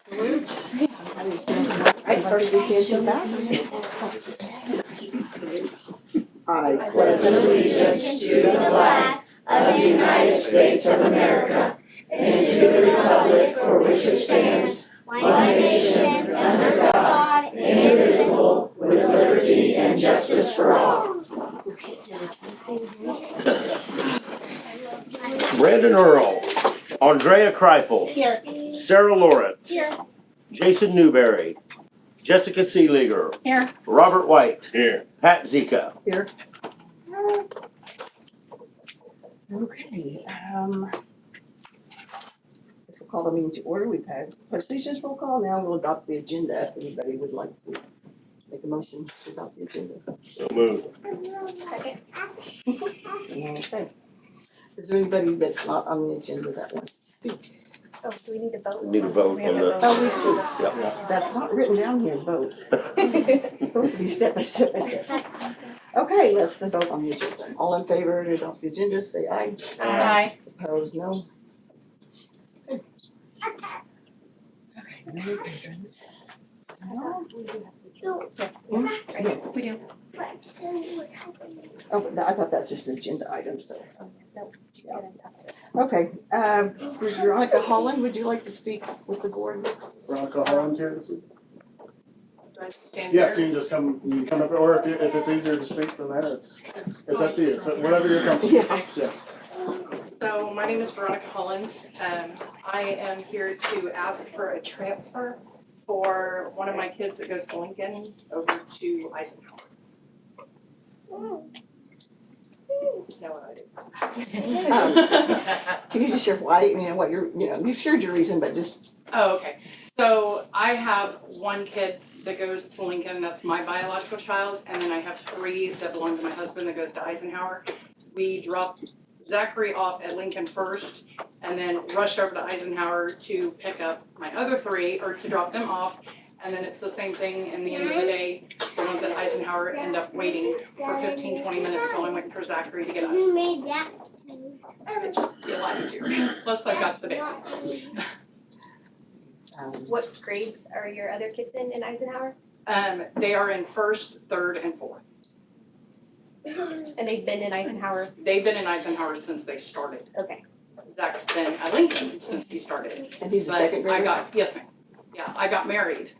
Salute. Right, first we stand to fast. I pledge allegiance to the flag of the United States of America and to the republic for which it stands, one nation, under God, indivisible, with liberty and justice for all. Brandon Earl, Andrea Kreifel, Here. Sarah Lawrence, Here. Jason Newberry, Jessica Seeliger, Here. Robert White, here, Pat Zika. Here. Okay, let's call the meeting to order. We've had legislations roll call. Now we'll adopt the agenda. If anybody would like to make a motion to adopt the agenda. So moved. Second. Okay. Is there anybody that's not on the agenda that wants to speak? Oh, do we need to vote? Need a vote We have on to the. Oh, we do. Yep. That's not written down here, vote. It's supposed to be step by step by step. Okay, let's vote on the agenda. All in favor to adopt the agenda, say aye. Aye. Opposed, no. Okay. No patrons. No. We do. Oh, but I thought that's just an agenda item, so. No, she's gonna talk. Okay, Veronica Holland, would you like to speak with the board? Veronica Holland here this week. Do I stand Yes, here? you can just come, you can come up, or if it's easier to speak than that, it's up to you, so whatever you're comfortable. Yeah. Yeah. So my name is Veronica Holland. I am here to ask for a transfer for one of my kids that goes to Lincoln over to Eisenhower. No, I do. Can you just share why, what you've shared your reason, but just, Oh, okay. So I have one kid that goes to Lincoln, that's my biological child, and then I have 3 that belong to my husband that goes to Eisenhower. We drop Zachary off at Lincoln first, and then rush over to Eisenhower to pick up my other 3, or to drop them off. And then it's the same thing, in the end of the day, the ones at Eisenhower end up waiting for 15, 20 minutes while I'm waiting for Zachary to get out of school. It'd just be a lot easier, plus I've got the baby. What grades are your other kids in Eisenhower? They are in 1st, 3rd, and 4th. And they've been in Eisenhower, They've been in Eisenhower since they started. okay. Zach's been at Lincoln since he started. and he's a But second grader? yes ma'am. Yeah, I got married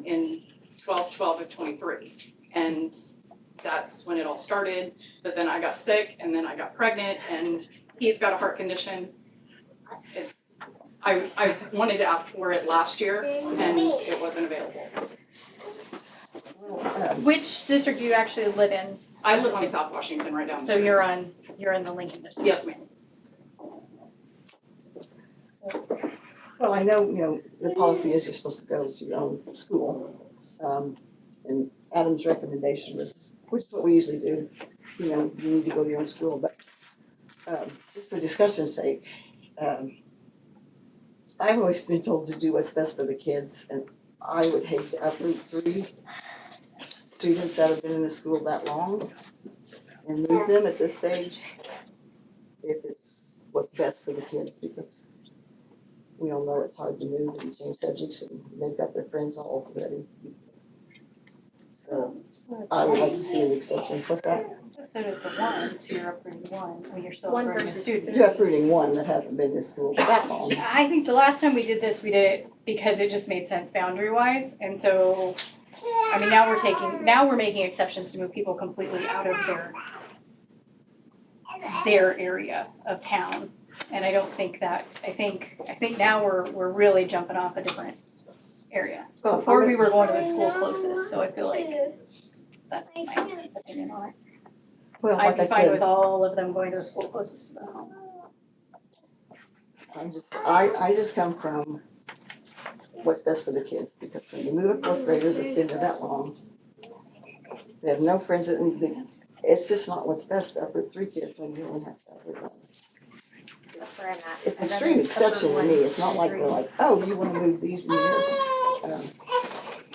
in 12/12 of 23. And that's when it all started. But then I got sick, and then I got pregnant, and he's got a heart condition. I wanted to ask for it last year, and it wasn't available. Which district do you actually live in? I live on South Washington right down the So street. you're in the Lincoln district? Yes ma'am. Well, I know, the policy is you're supposed to go to your own school. And Adam's recommendation was, which is what we usually do, you need to go to your own school, but just for discussion's sake, I've always been told to do what's best for the kids, and I would hate to uproot 3 students that have been in the school that long and move them at this stage if it's what's best for the kids, because we all know it's hard to move and change subjects, and they've got their friends all already. So I would like to see an exception. What's that? So does the one, so you're uprooting one, when you're still One uprooting a versus student. You're uprooting one that hasn't been in school that long. I think the last time we did this, we did it because it just made sense boundary wise, and so, I mean, now we're making exceptions to move people completely out of their area of town. And I don't think that, I think now we're really jumping off a different area. Well, Before we were going to the school closest, so I feel like that's my opinion on it. Well, I'd like I be fine with said, all of them going to the school closest to their home. I just come from what's best for the kids, because when you move a 4th grader that's been there that long, they have no friends, it's just not what's best to uproot 3 kids when you only have to uproot 1. That's where I'm at. It's an extreme exception to me, it's not like we're like, oh, you wanna move these in here.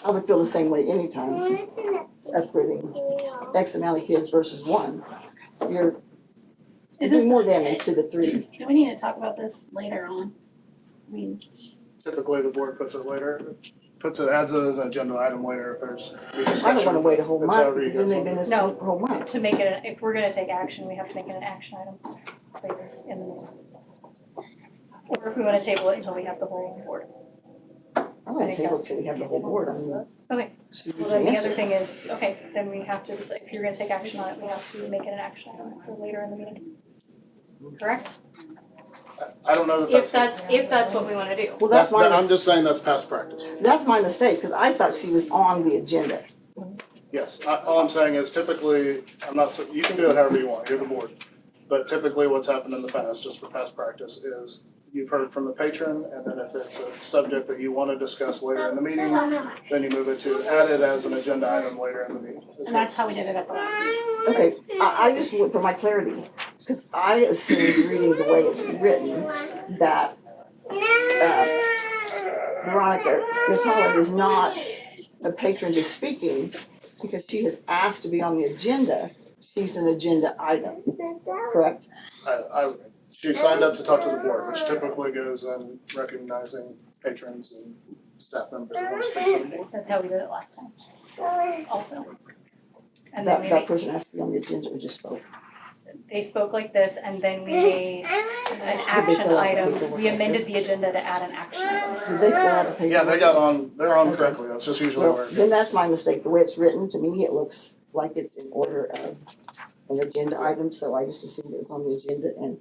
I would feel the same way anytime, uprooting X amount of kids versus 1. You're doing more damage to the 3. Do we need to talk about this later on? I mean, typically the board puts it later, adds it as an agenda item later if there's a discussion. I don't wanna wait a whole It's month, however you because then guys they've been want this a whole month. To make it, if we're gonna take action, we have to make it an action item later in the meeting. Or if we wanna table it until we have the whole board. I'm gonna table it till we have the whole board, I mean. Okay. She Well, needs then an the other answer. thing is, okay, then we have to decide, if you're gonna take action on it, we have to make it an action item for later in the meeting. Correct? I don't know that If that's what we wanna do. Well, that's my, I'm just saying that's past practice. that's my mistake, cause I thought she was on the agenda. Yes, all I'm saying is typically, you can do it however you want, you're the board. But typically what's happened in the past, just for past practice, is you've heard from the patron, and then if it's a subject that you wanna discuss later in the meeting, then you move it to add it as an agenda item later in the meeting. And that's how we did it at the last meeting. Okay, I just want, for my clarity, cause I assumed reading the way it's written, that, Veronica, Ms. Holland is not the patron just speaking, because she has asked to be on the agenda, she's an agenda item, correct? She signed up to talk to the board, which typically goes in recognizing patrons and staff members who want to speak to the board. That's how we did it last time, also. And then That person has to be on the agenda, or just spoke. they spoke like this, and then we made an action fill out the item, paperwork we like amended this? the agenda to add an action item. Did they fill out the paperwork? Yeah, they're on correctly, that's just usually Well, where it then goes. that's my mistake, the way it's written, to me, it looks like it's in order of an agenda item, so I just assumed it was on the agenda and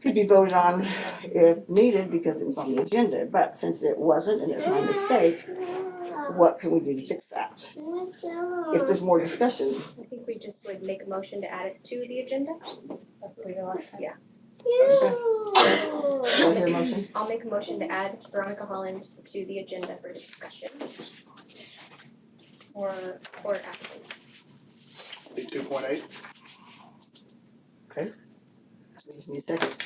could be voted on if needed because it was on the agenda, but since it wasn't and it's my mistake, what can we do to fix that? If there's more discussion, I think we just would make a motion to add it to the agenda. That's what we did last time. Yeah. do I hear a motion? I'll make a motion to add Veronica Holland to the agenda for discussion or action. Be 2.8. We just need a second.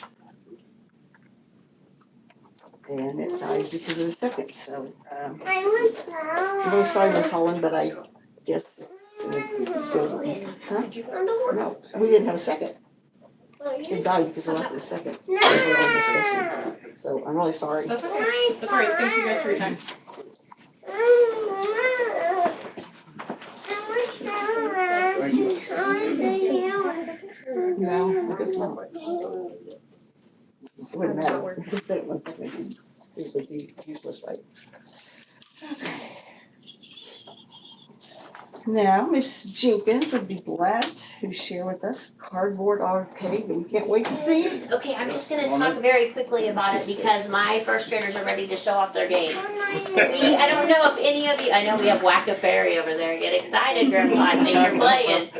And it dies because of the second, so, I'm really sorry, Ms. Holland, but I guess it's gonna be, huh? Did you? No, we didn't have a second. It died because of lack of a second. So I'm really sorry. That's okay, that's all right, thank you guys for your time. Thank you. No, because not. It wouldn't matter. Just take 1 second. It would be useless, right? Okay. Now, Ms. Jenkins would be glad to share with us cardboard arcade, and we can't wait to see it. Okay, I'm just gonna talk very quickly about it because my first graders are ready to show off their games. I don't know if any of you, I know we have Whack-A-Fairy over there, get excited, Grandpa, I think you're playing.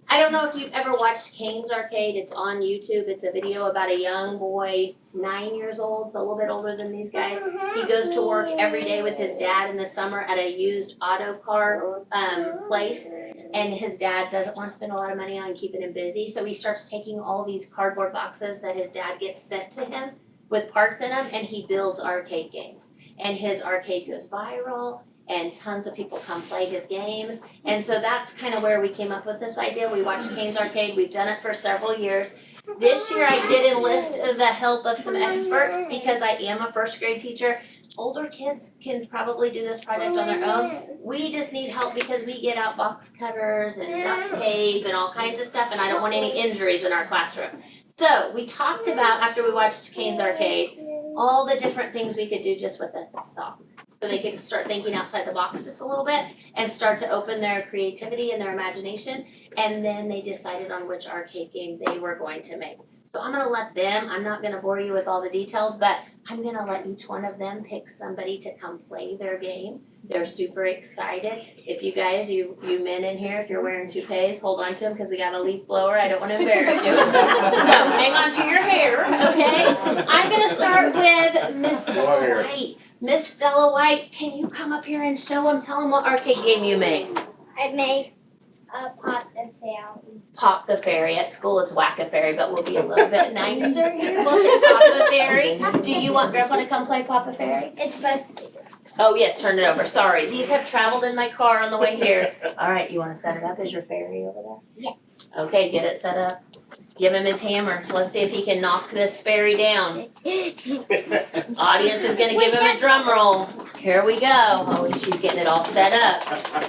I don't know if you've ever watched Kane's Arcade, it's on YouTube, it's a video about a young boy, 9 years old, so a little bit older than these guys. He goes to work every day with his dad in the summer at a used auto car, place. And his dad doesn't wanna spend a lot of money on keeping him busy, so he starts taking all these cardboard boxes that his dad gets sent to him with parts in them, and he builds arcade games. And his arcade goes viral, and tons of people come play his games. And so that's kind of where we came up with this idea. We watched Kane's Arcade, we've done it for several years. This year I did enlist the help of some experts because I am a first grade teacher. Older kids can probably do this project on their own. We just need help because we get out box cutters and duct tape and all kinds of stuff, and I don't want any injuries in our classroom. So we talked about, after we watched Kane's Arcade, all the different things we could do just with a sock. So they could start thinking outside the box just a little bit and start to open their creativity and their imagination. And then they decided on which arcade game they were going to make. So I'm gonna let them, I'm not gonna bore you with all the details, but I'm gonna let each one of them pick somebody to come play their game. They're super excited. If you guys, you men in here, if you're wearing toupees, hold on to them because we got a leaf blower. I don't wanna embarrass you. So hang on to your hair, okay? I'm gonna start with Miss Stella White. Miss Stella White, can you come up here and show them, tell them what arcade game you made? I made a Pop the Fairy. Pop the Fairy. At school it's Whack-A-Fairy, but we'll be a little bit nicer here. We'll say Pop the Fairy. Do you want Grandpa to come play Pop the Fairy? It's supposed to. Oh yes, turn it over. Sorry. These have traveled in my car on the way here. All right, you wanna set it up? Is your fairy over there? Yes. Okay, get it set up. Give him his hammer. Let's see if he can knock this fairy down. Audience is gonna give him a drum roll. Here we go. Oh, she's getting it all set up.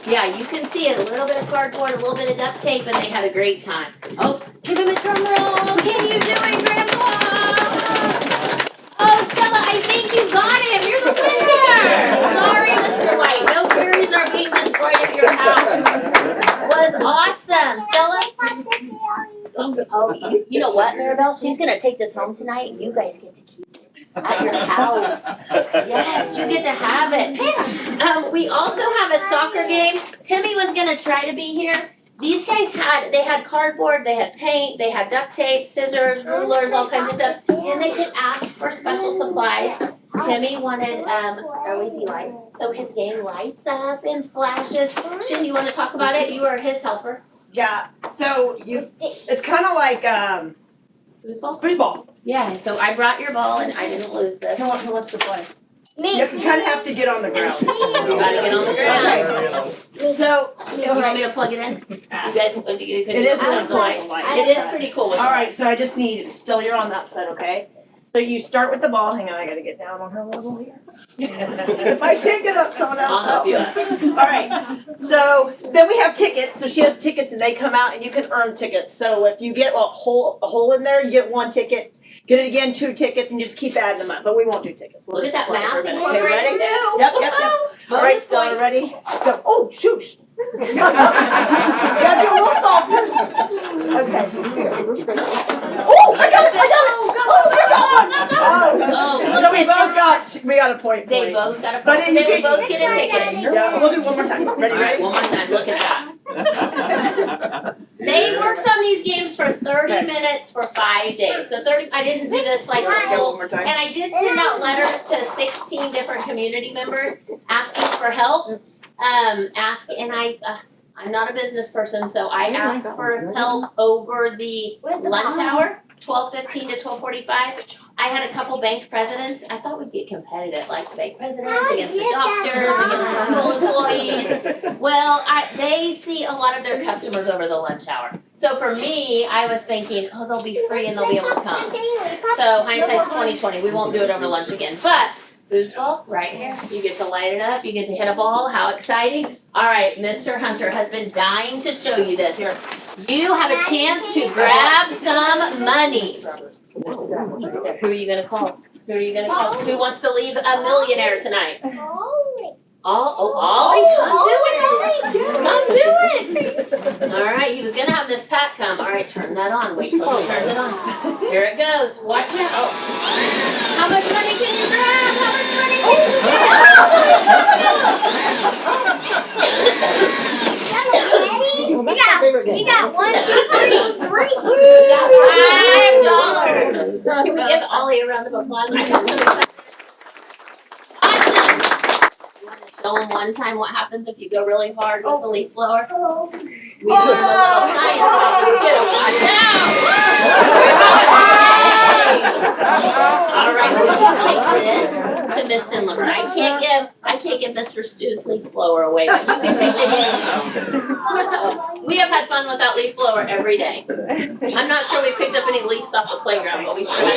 Yeah, you can see it. A little bit of cardboard, a little bit of duct tape, and they had a great time. Oh, give him a drum roll. Can you do it, Grandpa? Oh, Stella, I think you got him. You're the winner. Sorry, Mr. White. No fairies are being destroyed at your house. Was awesome. Stella? Oh, you know what, Maribel? She's gonna take this home tonight, and you guys get to keep it at your house. Yes, you get to have it. We also have a soccer game. Timmy was gonna try to be here. These guys they had cardboard, they had paint, they had duct tape, scissors, rulers, all kinds of stuff, and they could ask for special supplies. Timmy wanted LED lights, so his game lights up and flashes. Shin, you wanna talk about it? You were his helper. Yeah, so it's kind of like Foosball? foosball. Yeah, so I brought your ball and I didn't lose this. Who wants to play? Me. You kind of have to get on the ground. You gotta get on the ground. So, You want me to plug it in? You guys, you could do it is it. really cool. It is pretty cool. All right, so I just need, still you're on that side, okay? So you start with the ball. Hang on, I gotta get down on her level here. If I can't get up, someone else I'll help you out. All right, so then we have tickets. So she has tickets and they come out and you can earn tickets. So if you get a hole in there, you get 1 ticket. Get it again, 2 tickets, and just keep adding them up. But we won't do tickets. We'll Look at just that play for a math minute. Okay, incorporated ready? too. Yep. All right, Stella, Bonus ready? Go. Oh, shoosh. Gotta do a little softer. Okay. Oh, I got it! Oh, so we got a point. They for you. both got a But point, so you they will can- both get a ticket. Yeah, we'll do one more time. Ready? Alright, one more time, look at that. They worked on these games for 30 minutes for 5 days, so I didn't do this like the Go whole. one more time. And I did send out letters to 16 different community members asking for help. I'm not a business person, so I asked for help over the lunch hour, 12:15 to 12:45. I had a couple bank presidents. I thought we'd get competitive, like the bank presidents against the doctors, against the school employees. Well, they see a lot of their customers over the lunch hour. So for me, I was thinking, oh, they'll be free and they'll be able to come. So hindsight's 20/20. We won't do it over lunch again, but foosball, right here. You get to light it up. You get to hit a ball. How exciting. All right, Mr. Hunter has been dying to show you this. Here, you have a chance to grab some money. Who are you gonna call? Who wants to leave a millionaire tonight? Ollie, come do it. All right, he was gonna have Miss Pat come. All right, turn that on. Wait till he turns it on. Here it goes. Watch out. Oh. How much money can you grab? How much money can you You got 1, 2, 3. We got $5. Can we give Ollie a round of applause? I got some excited. Awesome. You want to show him one time what happens if you go really hard with the leaf blower? We learned a little science lesson too. Watch out! All right, will you take this to Miss Schindler? I can't give Mr. Stu's leaf blower away, but you can take the hit. We have had fun with that leaf blower every day. I'm not sure we picked up any leaves off the playground, but we sure had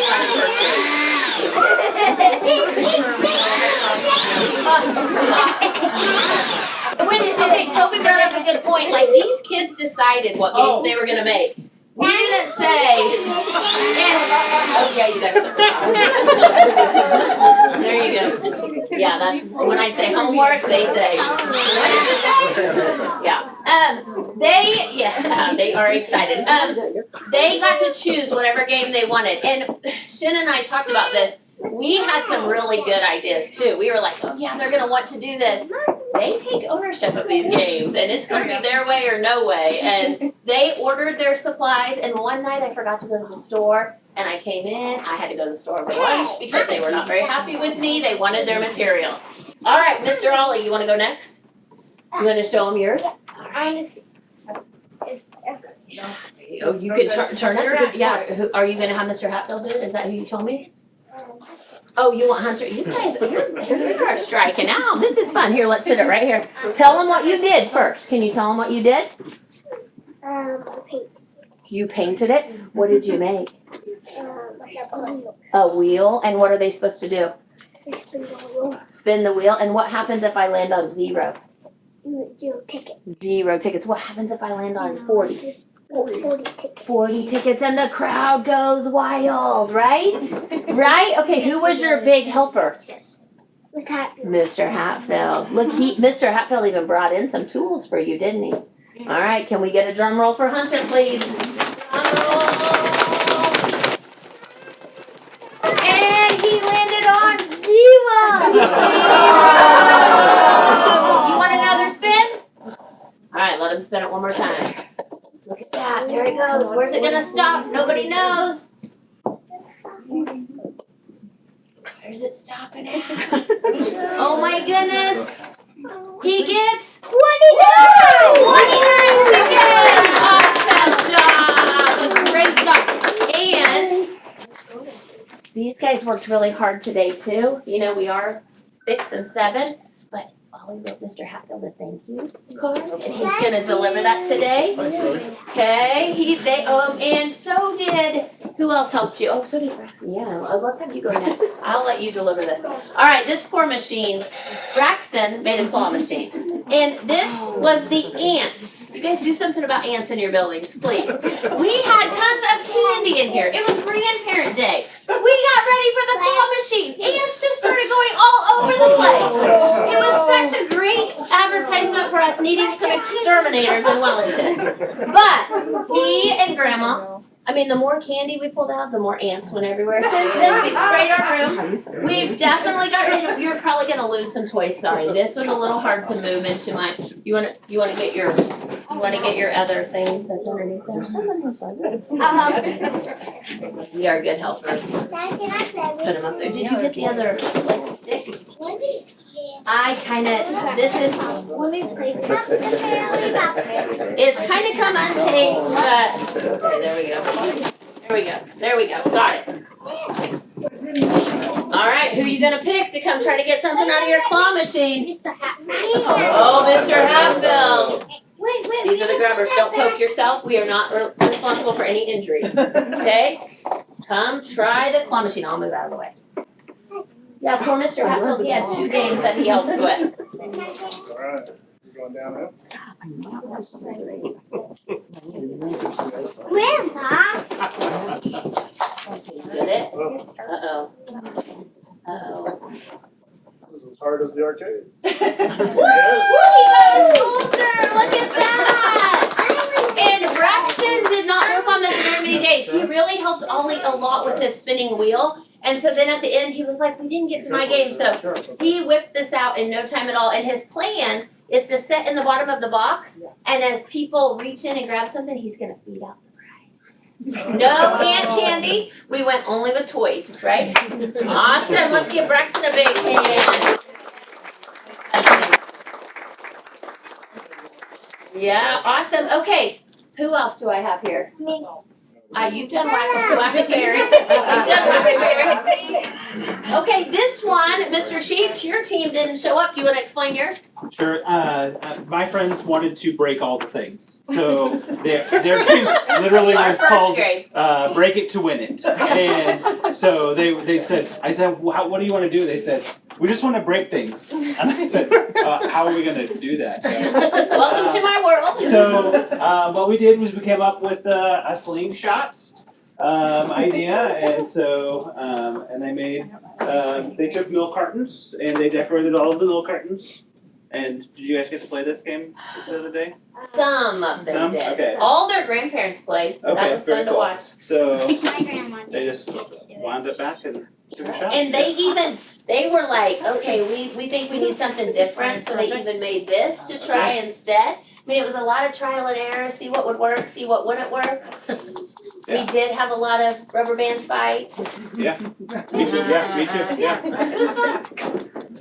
fun Okay, Toby brought up a good point. Like, these kids decided what games they were gonna make. We didn't say. Oh yeah, you guys are. There you go. Yeah, that's when I say homework, they say. What did you say? Yeah. They are excited. They got to choose whatever game they wanted, and Shin and I talked about this. We had some really good ideas too. We were like, oh yeah, they're gonna want to do this. They take ownership of these games, and it's gonna be their way or no way. And they ordered their supplies, and one night I forgot to go to the store, and I came in, I had to go to the store for lunch because they were not very happy with me. They wanted their materials. All right, Mr. Ollie, you wanna go next? You wanna show them yours? Oh, you can turn it around. Yeah, are you gonna have Mr. Hatfield do it? Is that who you told me? Oh, you want Hunter? You guys, you're striking out. This is fun. Here, let's sit it right here. Tell them what you did first. Can you tell them what you did? You painted it? What did you make? A wheel, and what are they supposed to do? Spin the wheel, and what happens if I land on 0? 0 tickets. 0 tickets. What happens if I land on 40? 40 tickets. 40 tickets, and the crowd goes wild, right? Right? Okay, who was your big helper? Mr. Hatfield. Mr. Hatfield. Look, Mr. Hatfield even brought in some tools for you, didn't he? All right, can we get a drum roll for Hunter, please? Drum roll. And he landed on 0. You want another spin? All right, let him spin it one more time. Look at that, there he goes. Where's it gonna stop? Nobody knows. Where's it stopping at? Oh my goodness. He gets 29 tickets! Awesome job! Great job. And these guys worked really hard today too. You know, we are 6 and 7, but Ollie wrote Mr. Hatfield a thank you card, and he's gonna deliver that today. Thanks, Billy. Okay, and so did, who else helped you? Oh, so did Braxton, yeah, let's have you go next. I'll let you deliver this. All right, this poor machine, Braxton made a claw machine, and this was the ant. You guys do something about ants in your buildings, please. We had tons of candy in here. It was grandparent day. We got ready for the claw machine. Ants just started going all over the place. It was such a great advertisement for us needing some exterminators in Wellington. But he and Grandma, I mean, the more candy we pulled out, the more ants went everywhere. Since then, we've sprayed our room. We've definitely got rid of, you're probably gonna lose some toys, sorry. This was a little hard to move into my, you wanna get your other thing that's underneath there? Someone was like that. We are good helpers. Put them up there. Did you get the other, like, stick? I kinda, this is, it's kinda come untaped, but, okay, there we go, got it. Alright, who you gonna pick to come try to get something out of your claw machine? Oh, Mr. Hatfield. These are the grabbers, don't poke yourself, we are not responsible for any injuries, okay? Come try the claw machine, I'll move out of the way. Yeah, poor Mr. Hatfield, he had 2 games that he helped with. Alright, you going down there? Grandma. Get it? Oh, Uh-oh. Uh-oh. this is as hard as the arcade. Woo! He got a soldier! Look at that! And Braxton did not work on this very many days. He really helped Ollie a lot with his spinning wheel. And so then at the end, he was like, we didn't get to my game. So he whipped this out in no time at all. And his plan is to set in the bottom of the box. And as people reach in and grab something, he's going to feed out the prize. No hand candy. We went only with toys, right? Awesome. Let's give Braxton a big hand. Yeah, awesome. Okay. Who else do I have here? Me. You've done Whack-A-Fairy. You've done Whack-A-Fairy. Okay, this one, Mr. Sheets, your team didn't show up. You want to explain yours? Sure. My friends wanted to break all the things, so their game literally Our was first called grade. "Break It to Win It," and so they said, I said, what do you want to do? They said, we just want to break things, and I said, how are we going to do that, guys? Welcome to my world. So what we did was we came up with a slingshot idea, and so and they made they took milk cartons and they decorated all of the milk cartons. And did you guys get to play this game the other day? Some of them Some? did. Okay. All their grandparents played. That Okay, was very fun to cool. watch. So My grandma did. they just wound it back and took a shot. And they were like, okay, we think we need something different, so they even made this to try instead. I mean, it was a lot of trial and error, see what would work, see what wouldn't work. Yeah. We did have a lot of rubber band fights. Yeah. Me too. Yeah. Me too. Yeah. It was fun.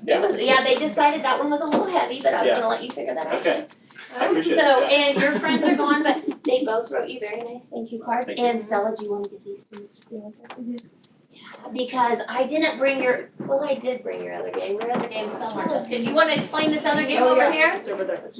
Yeah. They decided that one was a little heavy, but I was Yeah. gonna let you figure that out. Okay. I appreciate So, it. and your friends are gone, but they both wrote you very nice thank you cards. Thank you. And Stella, do you want to give these to Mrs. Seeliger? Yeah. because I didn't bring your, well, I did bring your other game. Your other game's somewhere, Jessica. Do you wanna explain this other game over here? It's over there.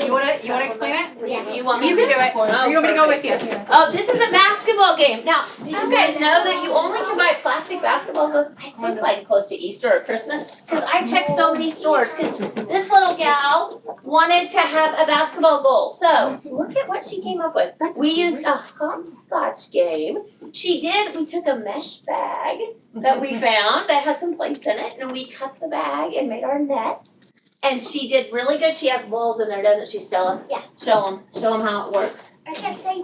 You wanna explain it? You want me You to? can do it. Oh, Or you want me to go perfect. with you? Oh, this is a basketball game. Now, did you guys know that you only can buy plastic basketball goals, I think like close to Easter or Christmas? Cause I checked so many stores, cause this little gal wanted to have a basketball goal. So, look at what she came up with. We used a hopscotch game. We took a mesh bag that we found that has some plates in it, and we cut the bag and made our nets. And she did really good. She has balls in there, doesn't she, Stella? Yeah. Show them how it works. I can't say.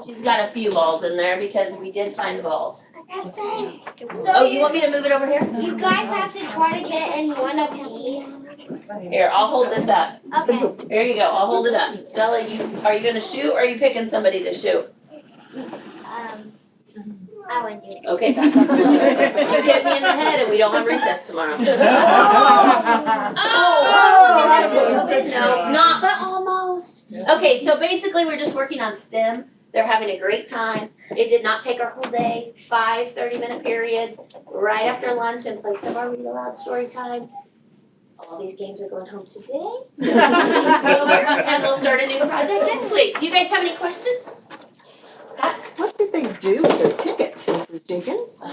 She's got a few balls in there because we did find the balls. I can't say. Oh, you want me to move it over here? You guys have to try to get in one of these. Here, I'll hold this up. Okay. Here you go, I'll hold it up. Stella, are you gonna shoot or are you picking somebody to shoot? I wouldn't do it. Okay, back up a little bit. You hit me in the head and we don't have recess tomorrow. No, not, but almost. Okay, so basically we're just working on STEM. They're having a great time. It did not take our whole day, 5 30-minute periods, right after lunch in place of our read aloud story time. All these games are going home today. And we'll start a new project next week. Do you guys have any questions? What did they do with their tickets, Mrs. Jenkins?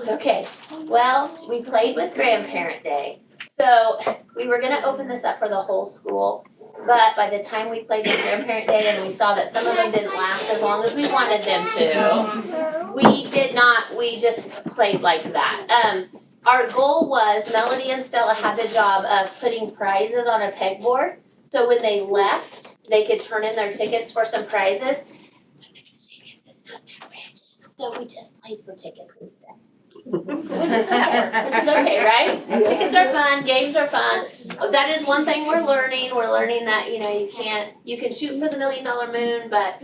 Okay, well, we played with Grandparent Day. So we were gonna open this up for the whole school, but by the time we played with Grandparent Day and we saw that some of them didn't last as long as we wanted them to, we just played like that. Our goal was, Melody and Stella had the job of putting prizes on a pegboard. So when they left, they could turn in their tickets for some prizes. But Mrs. Jenkins is not that rich, so we just played for tickets instead. Which is okay, right? Tickets are fun, games are fun. That is one thing we're learning. We're learning that, you can shoot for the $1 million moon, but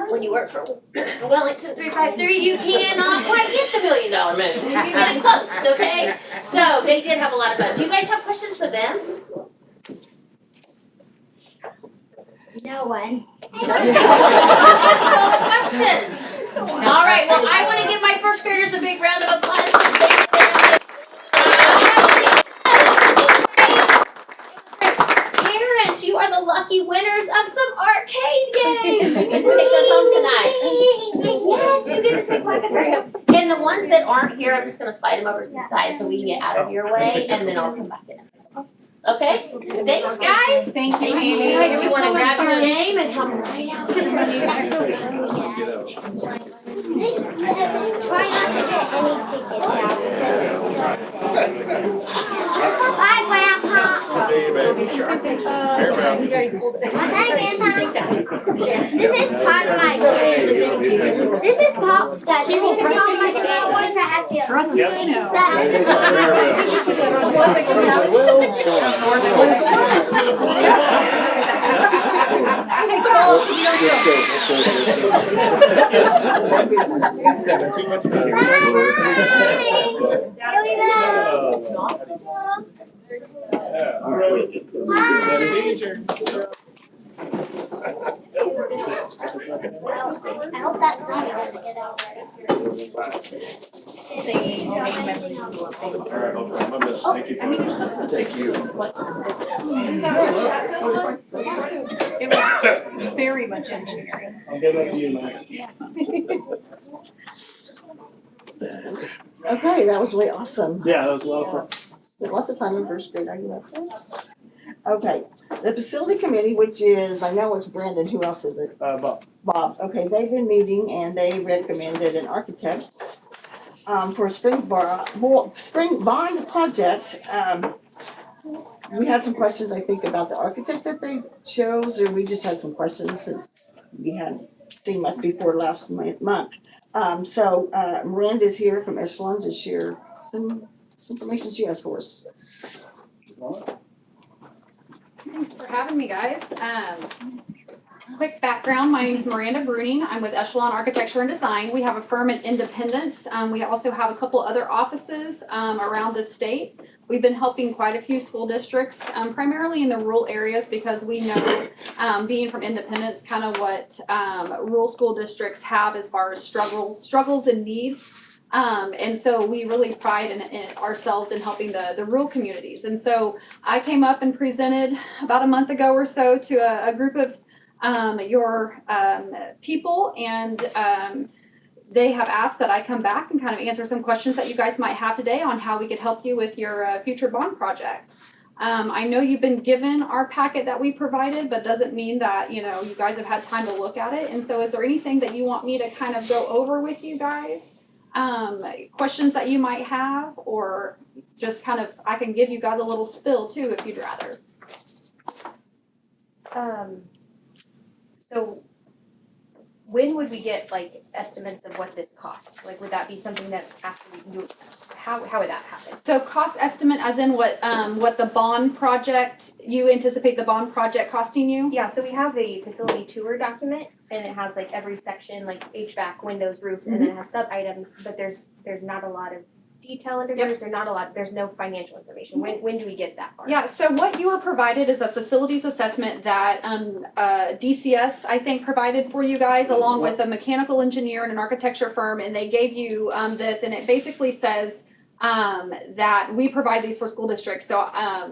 when you work for Wellington 353, you cannot quite get the $1 million moon. You can get it close, okay? So they did have a lot of fun. Do you guys have questions for them? No one. Answer all the questions. All right, well, I want to give my first graders a big round of applause. Parents, you are the lucky winners of some arcade games. You get to take those home tonight. Yes, you get to take Micah Ferry home. And the ones that aren't here, I'm just going to slide them over to the side so we can get out of your way, and then I'll come back in. Okay? Thanks, guys. Thank you, Amy. Amy. If you want to grab your game and come right out here. Try not to get any tickets out. Bye, Grandpa. Bye, Grandpa. This is part of my game. This is part that this is part of my game. Trust me, I know. Take balls, you I hope that zombie doesn't get out right It was very much engineering. I'll give that to you, Matt. Okay, that was really awesome. Yeah, that was a lot of fun. Spent lots of time in first grade, I grew up there. Okay, the facility committee, which is, I know it's Brandon, who else is it? Bob. Bob, okay, they've been meeting and they recommended an architect for spring bond project. We had some questions, I think, about the architect that they chose, or we just had some questions since we hadn't seen much before last month. So Miranda's here from Echelon to share some information she has for us. Thanks for having me, guys. Quick background, my name is Miranda Bruning. I'm with Echelon Architecture and Design. We have a firm in Independence. We also have a couple other offices around the state. We've been helping quite a few school districts, primarily in the rural areas, because we know, being from Independence, kind of what rural school districts have as far as struggles and needs. And so we really pride in ourselves in helping the rural communities. And so I came up and presented about a month ago or so to a group of your people, and they have asked that I come back and kind of answer some questions that you guys might have today on how we could help you with your future bond project. I know you've been given our packet that we provided, but doesn't mean that, you guys have had time to look at it. And so is there anything that you want me to kind of go over with you guys? Questions that you might have, or just kind of, I can give you guys a little spill too if you'd rather. So when would we get like estimates of what this costs? Like, would that be something that after you, how would that happen? So cost estimate as in what the bond project, you anticipate the bond project costing you? Yeah, so we have a facility tour document and it has like every section, like HVAC, windows, roofs, and then it has sub items, but there's not a lot of detail under there, there's no financial information. When do we get that part? Yeah, so what you were provided is a facilities assessment that DCS, I think, provided for you guys along with a mechanical engineer and an architecture firm, and they gave you this, and it basically says that we provide these for school districts. So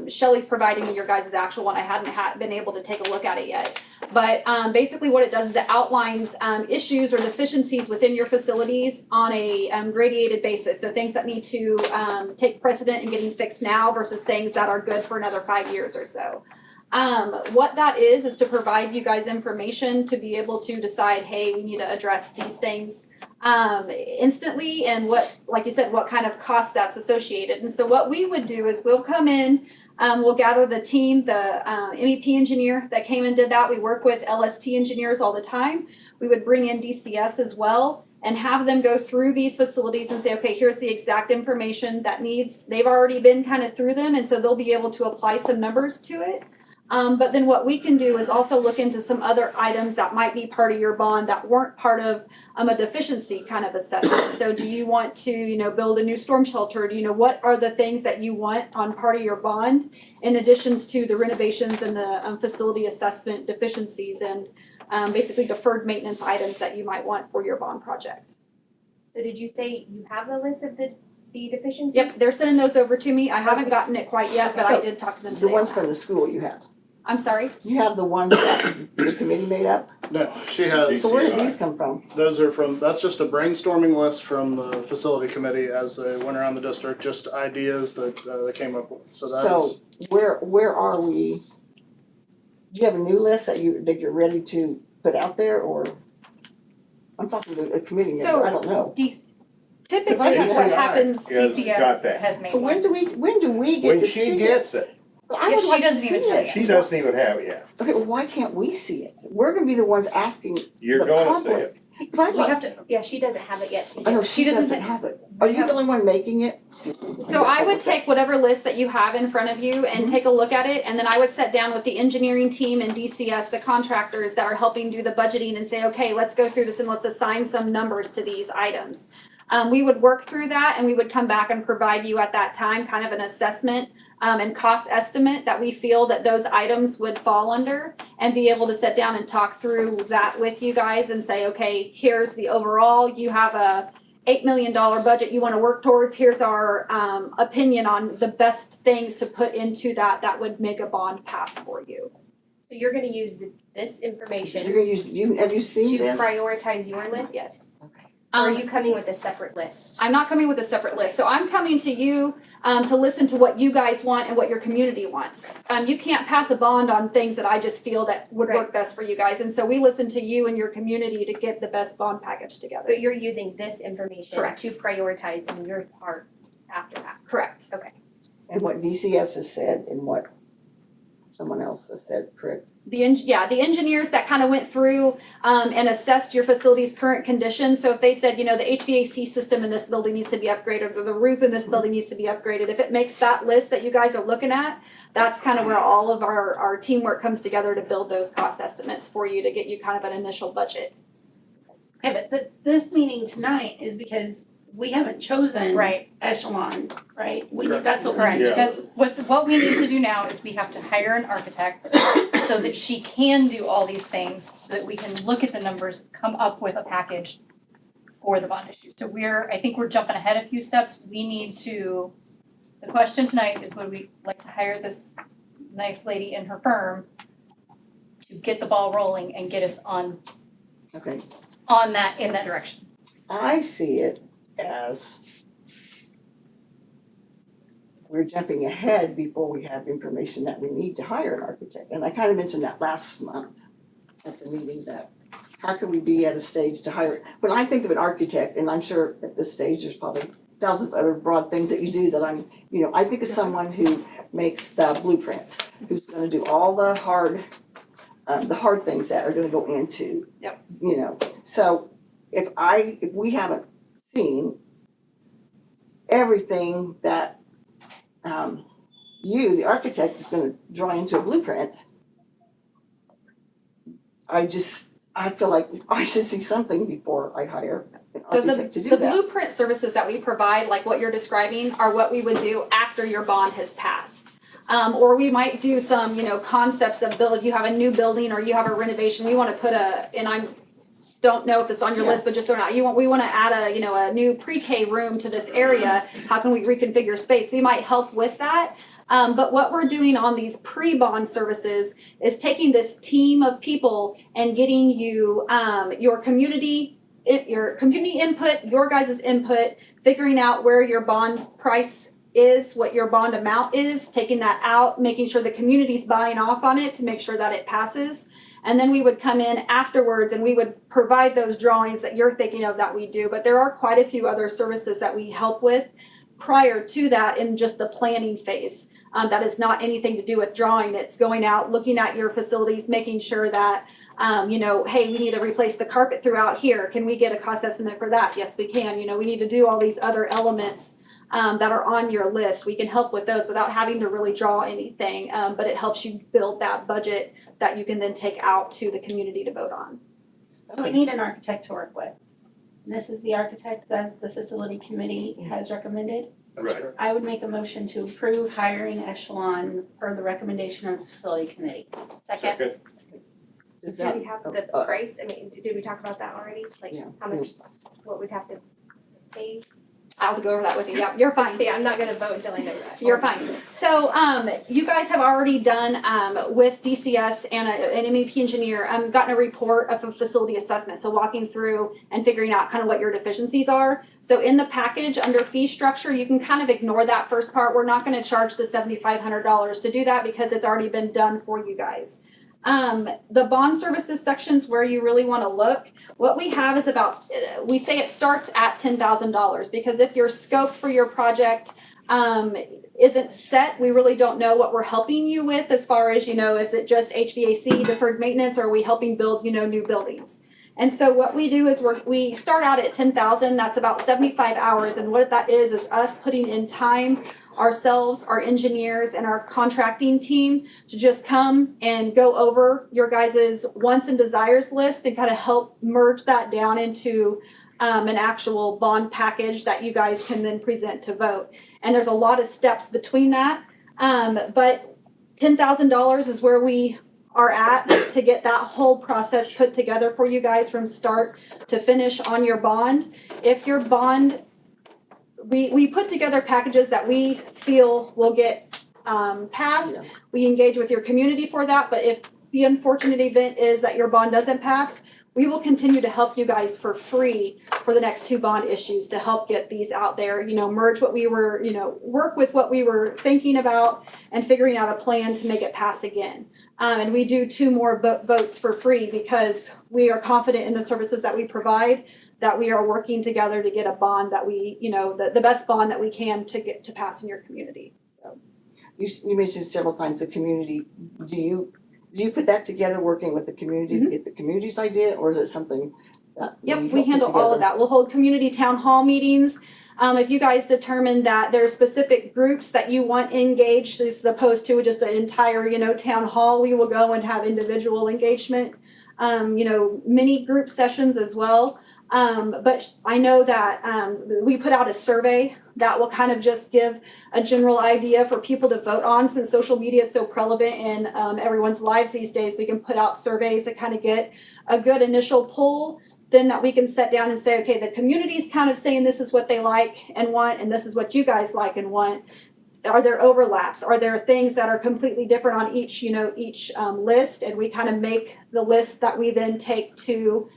Shelley's providing me your guys' actual one. I hadn't been able to take a look at it yet. But basically what it does is it outlines issues or deficiencies within your facilities on a gradated basis. So things that need to take precedent in getting fixed now versus things that are good for another 5 years or so. What that is to provide you guys information to be able to decide, hey, we need to address these things instantly, and what, like you said, what kind of cost that's associated. And so what we would do is we'll come in, we'll gather the team, the MEP engineer that came and did that. We work with LST engineers all the time. We would bring in DCS as well and have them go through these facilities and say, okay, here's the exact information that needs, they've already been kind of through them, and so they'll be able to apply some numbers to it. But then what we can do is also look into some other items that might be part of your bond that weren't part of a deficiency kind of assessment. So do you want to, build a new storm shelter? Do what are the things that you want on part of your bond in addition to the renovations and the facility assessment deficiencies and basically deferred maintenance items that you might want for your bond project? So did you say you have a list of the deficiencies? Yep, they're sending those over to me. I haven't gotten it quite yet, but I did talk to them today. The ones from the school you have. I'm sorry? You have the ones that the committee made up? No, she has. So where did these come from? Those are that's just a brainstorming list from the facility committee as they went around the district, just ideas that they came up with. So where are we? Do you have a new list that you're ready to put out there, or? I'm talking to a committee member, So, I don't know. Typically, I got what that. happens, Got that. has made So when do we get When to she see it? gets it, I Yeah, would she like to doesn't see even tell it. you. she doesn't even have it yet. Okay, well, why can't we see it? We're gonna be the ones asking You're the gonna see public. it. But I'd We like- have to, yeah, she doesn't have it yet. I know, She she doesn't doesn't have it. Are you the only one making it? Excuse me. So I would take whatever list that you have in front of you and take a look at it, and then I would sit down with the engineering team and DCS, the contractors that are helping do the budgeting, and say, okay, let's go through this and let's assign some numbers to these items. We would work through that, and we would come back and provide you at that time kind of an assessment and cost estimate that we feel that those items would fall under, and be able to sit down and talk through that with you guys and say, okay, here's the overall, you have a $8 million budget you want to work towards, here's our opinion on the best things to put into that would make a bond pass for you. So you're gonna use this information You're gonna use, have you seen to this? prioritize your list? Yet. Okay. Or are you coming with a separate list? I'm not coming with a separate list, so I'm coming to you to listen to what you guys want and what your community wants. You can't pass a bond on things that I just feel that would work best for you guys, and so we listen to you and your community to get the best bond package together. But you're using this information Correct. to prioritize in your part after that. Correct. And what DCS has said and what someone else has said, correct? The engineers that kind of went through and assessed your facility's current condition. So if they said, the HVAC system in this building needs to be upgraded, or the roof in this building needs to be upgraded, if it makes that list that you guys are looking at, that's kind of where all of our teamwork comes together to build those cost estimates for you to get you kind of an initial budget. Okay, but this meeting tonight is because we haven't chosen Right. echelon, right? That's what we Correct. need to do. That's what we need to do now is we have to hire an architect so that she can do all these things, so that we can look at the numbers, come up with a package for the bond issue. So I think we're jumping ahead a few steps. We need to, the question tonight is, would we like to hire this nice lady in her firm to get the ball rolling and get us on Okay, in that direction? I see it as we're jumping ahead before we have information that we need to hire an architect. And I kind of mentioned that last month at the meeting, that how can we be at a stage to hire? When I think of an architect, and I'm sure at this stage, there's probably thousands of other broad things that you do that I think of someone who makes the blueprints, who's gonna do all the hard things that are gonna go into. Yep. So if we haven't seen everything that the architect, is gonna draw into a blueprint, I feel like I should see something before I hire an So architect to do the that. blueprint services that we provide, like what you're describing, are what we would do after your bond has passed. Or we might do some, concepts of you have a new building or you have a renovation, we wanna put and I don't know if this is on your list, but just throw it out, we wanna add a new pre-K room to this area, how can we reconfigure space? We might help with that. But what we're doing on these pre-bond services is taking this team of people and getting you, your community input, your guys' input, figuring out where your bond price is, what your bond amount is, taking that out, making sure the community's buying off on it to make sure that it passes. And then we would come in afterwards and we would provide those drawings that you're thinking of that we do. But there are quite a few other services that we help with prior to that in just the planning phase. That is not anything to do with drawing. It's going out, looking at your facilities, making sure that, hey, we need to replace the carpet throughout here. Can we get a cost estimate for that? Yes, we can. We need to do all these other elements that are on your list. We can help with those without having to really draw anything, but it helps you build that budget that you can then take out to the community to vote on. So we need an architect to work with. This is the architect that the facility committee has recommended. Right. I would make a motion to approve hiring Echelon per the recommendation of the facility committee. Second, Does do that- we have the price? I mean, did we talk about that already? Like, Yeah. how much, what we'd have to pay? I'll go over that with you. Yeah, you're fine. Yeah, I'm not gonna vote until I know that. You're fine. So, you guys have already done, with DCS and an MEP engineer, gotten a report of a facility assessment. So walking through and figuring out kind of what your deficiencies are. So in the package under fee structure, you can kind of ignore that first part. We're not gonna charge the $7,500 to do that because it's already been done for you guys. The bond services section's where you really wanna look. What we have is we say it starts at $10,000 because if your scope for your project, isn't set, we really don't know what we're helping you with as far as, is it just HVAC, deferred maintenance, or are we helping build, new buildings? And so what we do is we start out at 10,000, that's about 75 hours, and what that is us putting in time, ourselves, our engineers, and our contracting team to just come and go over your guys' wants and desires list and kind of help merge that down into an actual bond package that you guys can then present to vote. And there's a lot of steps between that, but $10,000 is where we are at to get that whole process put together for you guys from start to finish on your bond. If your bond, we put together packages that we feel will get passed. Yeah. We engage with your community for that, but if the unfortunate event is that your bond doesn't pass, we will continue to help you guys for free for the next 2 bond issues to help get these out there, merge what we were, work with what we were thinking about and figuring out a plan to make it pass again. And we do 2 more votes for free because we are confident in the services that we provide, that we are working together to get a bond that we, the best bond that we can to get to pass in your community, so. You mentioned several times the community. Do you put that together, working with the community to get the community's idea, or is it something that Yep, help we put handle all of together? that. We'll hold community town hall meetings. If you guys determine that there are specific groups that you want engaged as opposed to just an entire, town hall, we will go and have individual engagement, mini group sessions as well. But I know that we put out a survey that will kind of just give a general idea for people to vote on. Since social media is so prevalent in everyone's lives these days, we can put out surveys to kind of get a good initial poll then that we can sit down and say, okay, the community's kind of saying this is what they like and want, and this is what you guys like and want. Are there overlaps? Are there things that are completely different on each list? And we kind of make the list that we then take to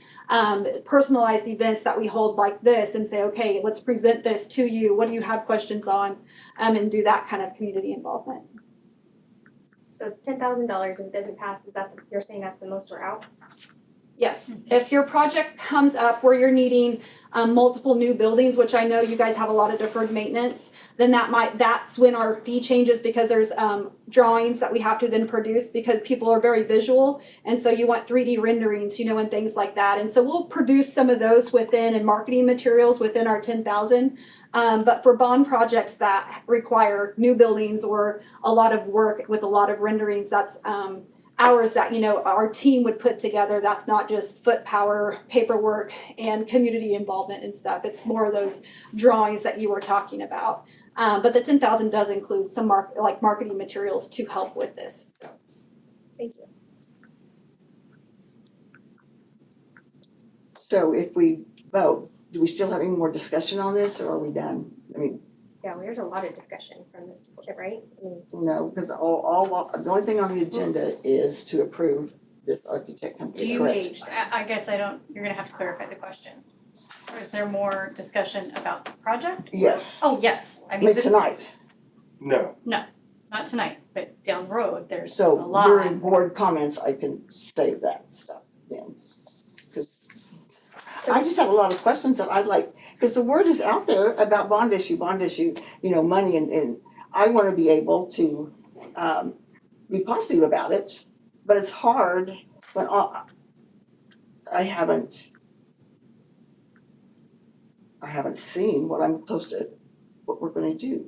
personalized events that we hold like this and say, okay, let's present this to you. What do you have questions on? And do that kind of community involvement. So it's $10,000 if it doesn't pass, you're saying that's the most we're out? Yes, if your project comes up where you're needing multiple new buildings, which I know you guys have a lot of deferred maintenance, then that's when our fee changes, because there's drawings that we have to then produce, because people are very visual, and so you want 3D renderings, and things like that. And so we'll produce some of those within, and marketing materials within our 10,000. But for bond projects that require new buildings or a lot of work with a lot of renderings, that's hours that our team would put together. That's not just foot power, paperwork, and community involvement and stuff. It's more of those drawings that you were talking about. But the 10,000 does include some marketing materials to help with this. So. Thank you. So if we vote, do we still have any more discussion on this, or are we done? I mean, Yeah, well, there's a lot of discussion from this, right? I mean, no, because the only thing on the agenda is to approve this architect company, correct? I guess you're gonna have to clarify the question. Or is there more discussion about the project? Yes, Oh, yes, I mean, like this, tonight. No, not tonight, but down the road, there's a So lot. during board comments, I can save that stuff then. Because I just have a lot of questions that I'd like, because the word is out there about bond issue, money, and I want to be able to be positive about it, but it's hard when I haven't seen what what we're going to do.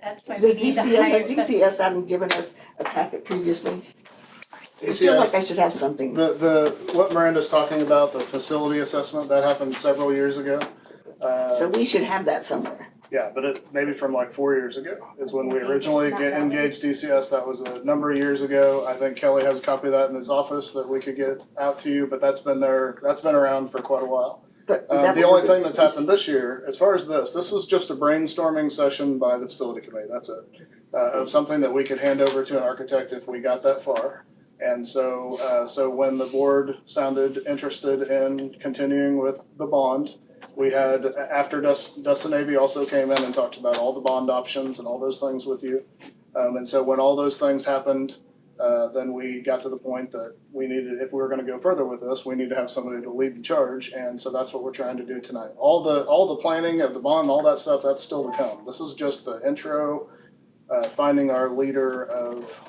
That's why we Does need to DCS, hire has DCS haven't given us a packet previously? It feels DCS like I should have something. what Miranda's talking about, the facility assessment, that happened several years ago. So we should have that somewhere. Yeah, but it maybe from like 4 years ago is when we I was gonna say, originally is it not valid? engaged DCS. That was a number of years ago. I think Kelly has a copy of that in his office that we could get out to you, but that's been around for quite a while. But is that The what only we're thing gonna that's do? happened this year, as far as this was just a brainstorming session by the facility committee, that's it. Of something that we could hand over to an architect if we got that far. And so when the board sounded interested in continuing with the bond, we had, after Dustin Navy also came in and talked about all the bond options and all those things with you. And so when all those things happened, then we got to the point that we needed, if we were gonna go further with this, we need to have somebody to lead the charge, and so that's what we're trying to do tonight. All the planning of the bond, all that stuff, that's still to come. This is just the intro, finding our leader of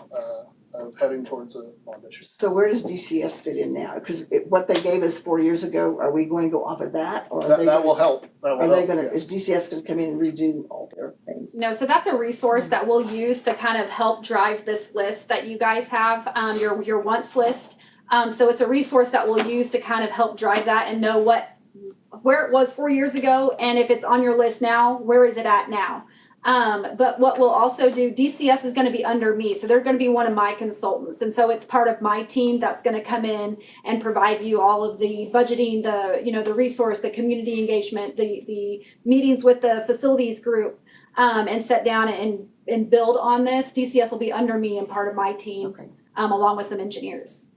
heading towards a bond issue. So where does DCS fit in now? Because what they gave us 4 years ago, are we going to go off of that, or are they? That will help, Are they gonna, is DCS gonna come in and redo all their things? No, so that's a resource that we'll use to kind of help drive this list that you guys have, your wants list. So it's a resource that we'll use to kind of help drive that and know where it was 4 years ago, and if it's on your list now, where is it at now? But what we'll also do, DCS is gonna be under me, so they're gonna be one of my consultants. And so it's part of my team that's gonna come in and provide you all of the budgeting, the resource, the community engagement, the meetings with the facilities group, and sit down and build on this. DCS will be under me and part of my team, Okay. Along with some engineers.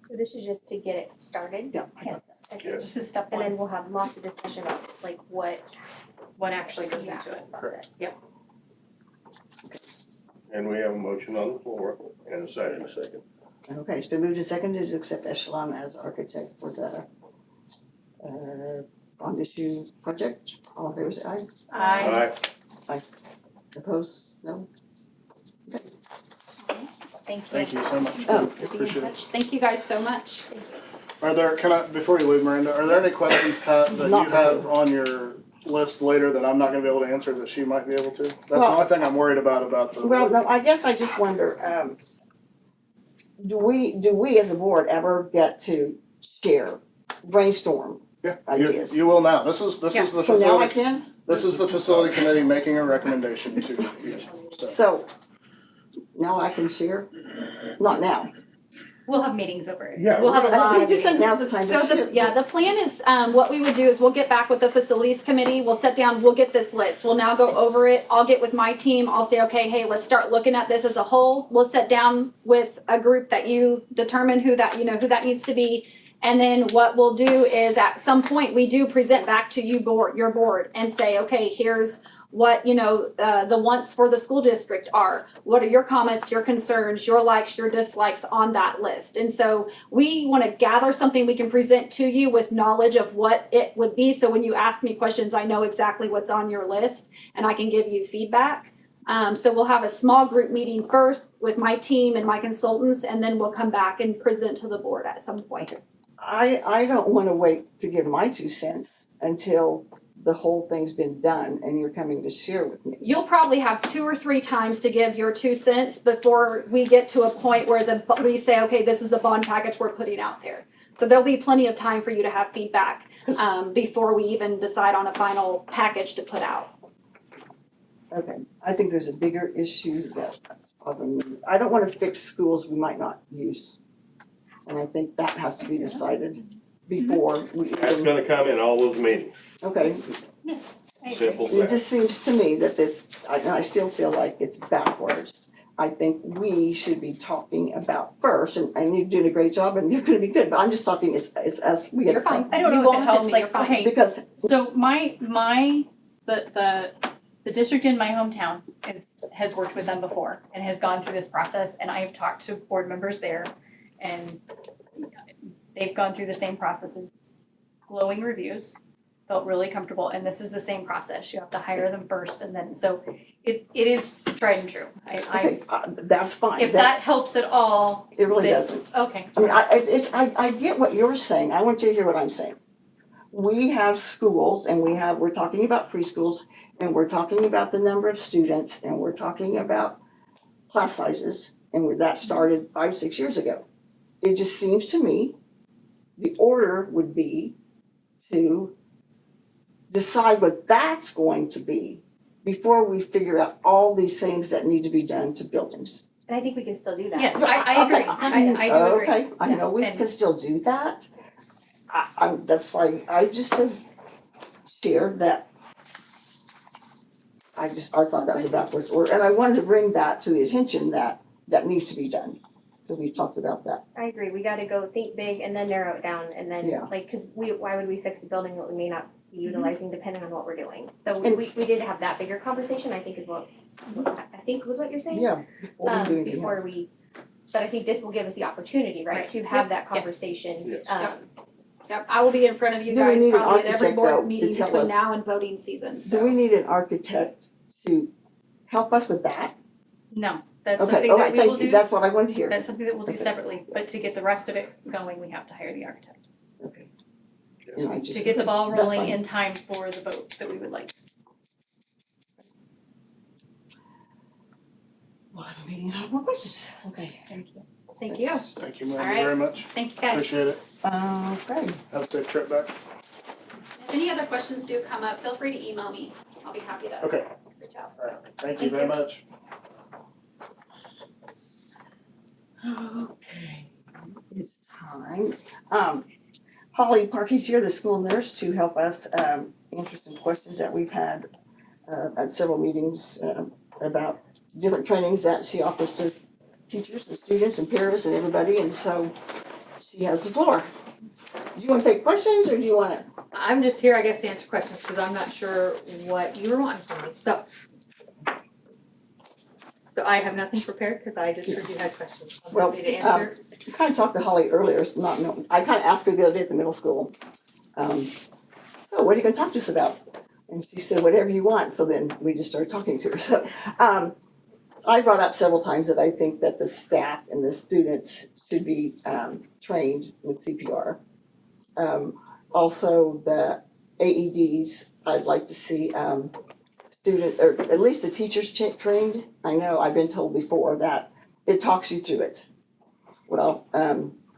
So this is just to get it started? Yeah, I got Yes. Okay. Yes. This is step And one. then we'll have lots of discussion about like what Actually goes into it. Correct. and we have a motion on the floor and a second. Okay, it's been moved and seconded to accept Echelon as architect for the bond issue project. All in favor, say aye. Aye. Opposed? No? Thank you. Thank you so much. Oh. Appreciate it. Thank you guys so much. Before you leave, Miranda, are there any questions, Pat, that Not you have on your list later that I'm not gonna be able to answer that she might be able to? That's the Well- only thing I'm worried about the. Well, no, I guess I just wonder, do we as a board ever get to share, brainstorm Yeah, ideas? you will now. This is the So now I facility, can? this is the facility committee making a recommendation to you. So, So, now I can share? Not now. We'll have meetings over it. Yeah, We'll have a I lot think of he just said meetings. now's the time to So share. the plan is, what we would do is we'll get back with the facilities committee, we'll sit down, we'll get this list, we'll now go over it, I'll get with my team, I'll say, okay, hey, let's start looking at this as a whole, we'll sit down with a group that you determine who that needs to be. And then what we'll do is at some point, we do present back to you your board and say, okay, here's what, the wants for the school district are. What are your comments, your concerns, your likes, your dislikes on that list? And so we want to gather something we can present to you with knowledge of what it would be. So when you ask me questions, I know exactly what's on your list and I can give you feedback. So we'll have a small group meeting first with my team and my consultants, and then we'll come back and present to the board at some point. I don't wanna wait to give my 2 cents until the whole thing's been done and you're coming to share with me. You'll probably have 2 or 3 times to give your 2 cents before we get to a point where we say, okay, this is the bond package we're putting out there. So there'll be plenty of time for you to have feedback before we even decide on a final package to put out. Okay, I think there's a bigger issue that's bothering me. I don't wanna fix schools we might not use. And I think that has to be decided before we That's even, gonna come in all those meetings, okay. simple as It that. just seems to me that I still feel like it's backwards. I think we should be talking about first, and you're doing a great job and you're gonna be good, but I'm just talking as us, we get. You're fine. I don't know You if it won't helps, me, like, you're fine. okay, Because, so the district in my hometown has worked with them before and has gone through this process, and I have talked to board members there, and they've gone through the same processes, glowing reviews, felt really comfortable, and this is the same process, you have to hire them first, and then, so it is tried and true. okay, that's fine, If that helps at all, it really then- doesn't. okay. I mean, I get what you're saying, I want you to hear what I'm saying. We have schools and we're talking about preschools and we're talking about the number of students and we're talking about class sizes and that started 5-6 years ago. It just seems to me the order would be to decide what that's going to be before we figure out all these things that need to be done to buildings. And I think we can still do that. Yes, I agree, I do agree. Okay, I know we And- can still do that. That's why I just have shared that. I thought that was a backwards order, and I wanted to bring that to the attention that needs to be done, because we talked about that. I agree, we gotta go think big and then narrow it down and then, Yeah. like, cause why would we fix a building that we may not be utilizing depending on what we're doing? So And- we did have that bigger conversation, I think is what I think was what you're saying. Yeah, before we do anything Before else. we, but I think this will give us the opportunity, right, Right. to have that Yes. conversation, Yes. Yep, I will be in front of you Do we guys need an probably at every architect, though, board to meeting tell between us- now and voting season, so. Do we need an architect to help us with that? No, that's Okay, something all that right, we will thank you, do, that's what I wanted to hear. that's something that we'll do Okay. separately, but to get the rest of it going, we have to hire the architect. Okay. And I just. To get the ball That's rolling fine. in time for the vote that we would like. Well, I mean, more questions, okay. Thank you. thank you. Thank you, Miranda, All right. very much. Thank you, guys. Appreciate it. Okay. Have a safe trip back. If any other questions do come up, feel free to email me, I'll be happy to Okay, reach out. all right. Thank you very much. Okay, it's time. Holly Parkey's here, the school nurse, to help us answer some questions that we've had at several meetings about different trainings that she offers to teachers and students and parents and everybody, and so she has the floor. Do you want to take questions or do you want to? I'm just here, I guess, to answer questions, because I'm not sure what you were wanting from me, so. So I have nothing prepared, because I just heard you had questions, I'm Well, happy to answer. I kind of talked to Holly earlier, it's not, no, I kind of asked her the other day at the middle school. So what are you gonna talk to us about? And she said, whatever you want, so then we just started talking to her, so. I brought up several times that I think that the staff and the students should be trained with CPR. Also, the AEDs, I'd like to see student, or at least the teachers trained. I know, I've been told before that it talks you through it. Well,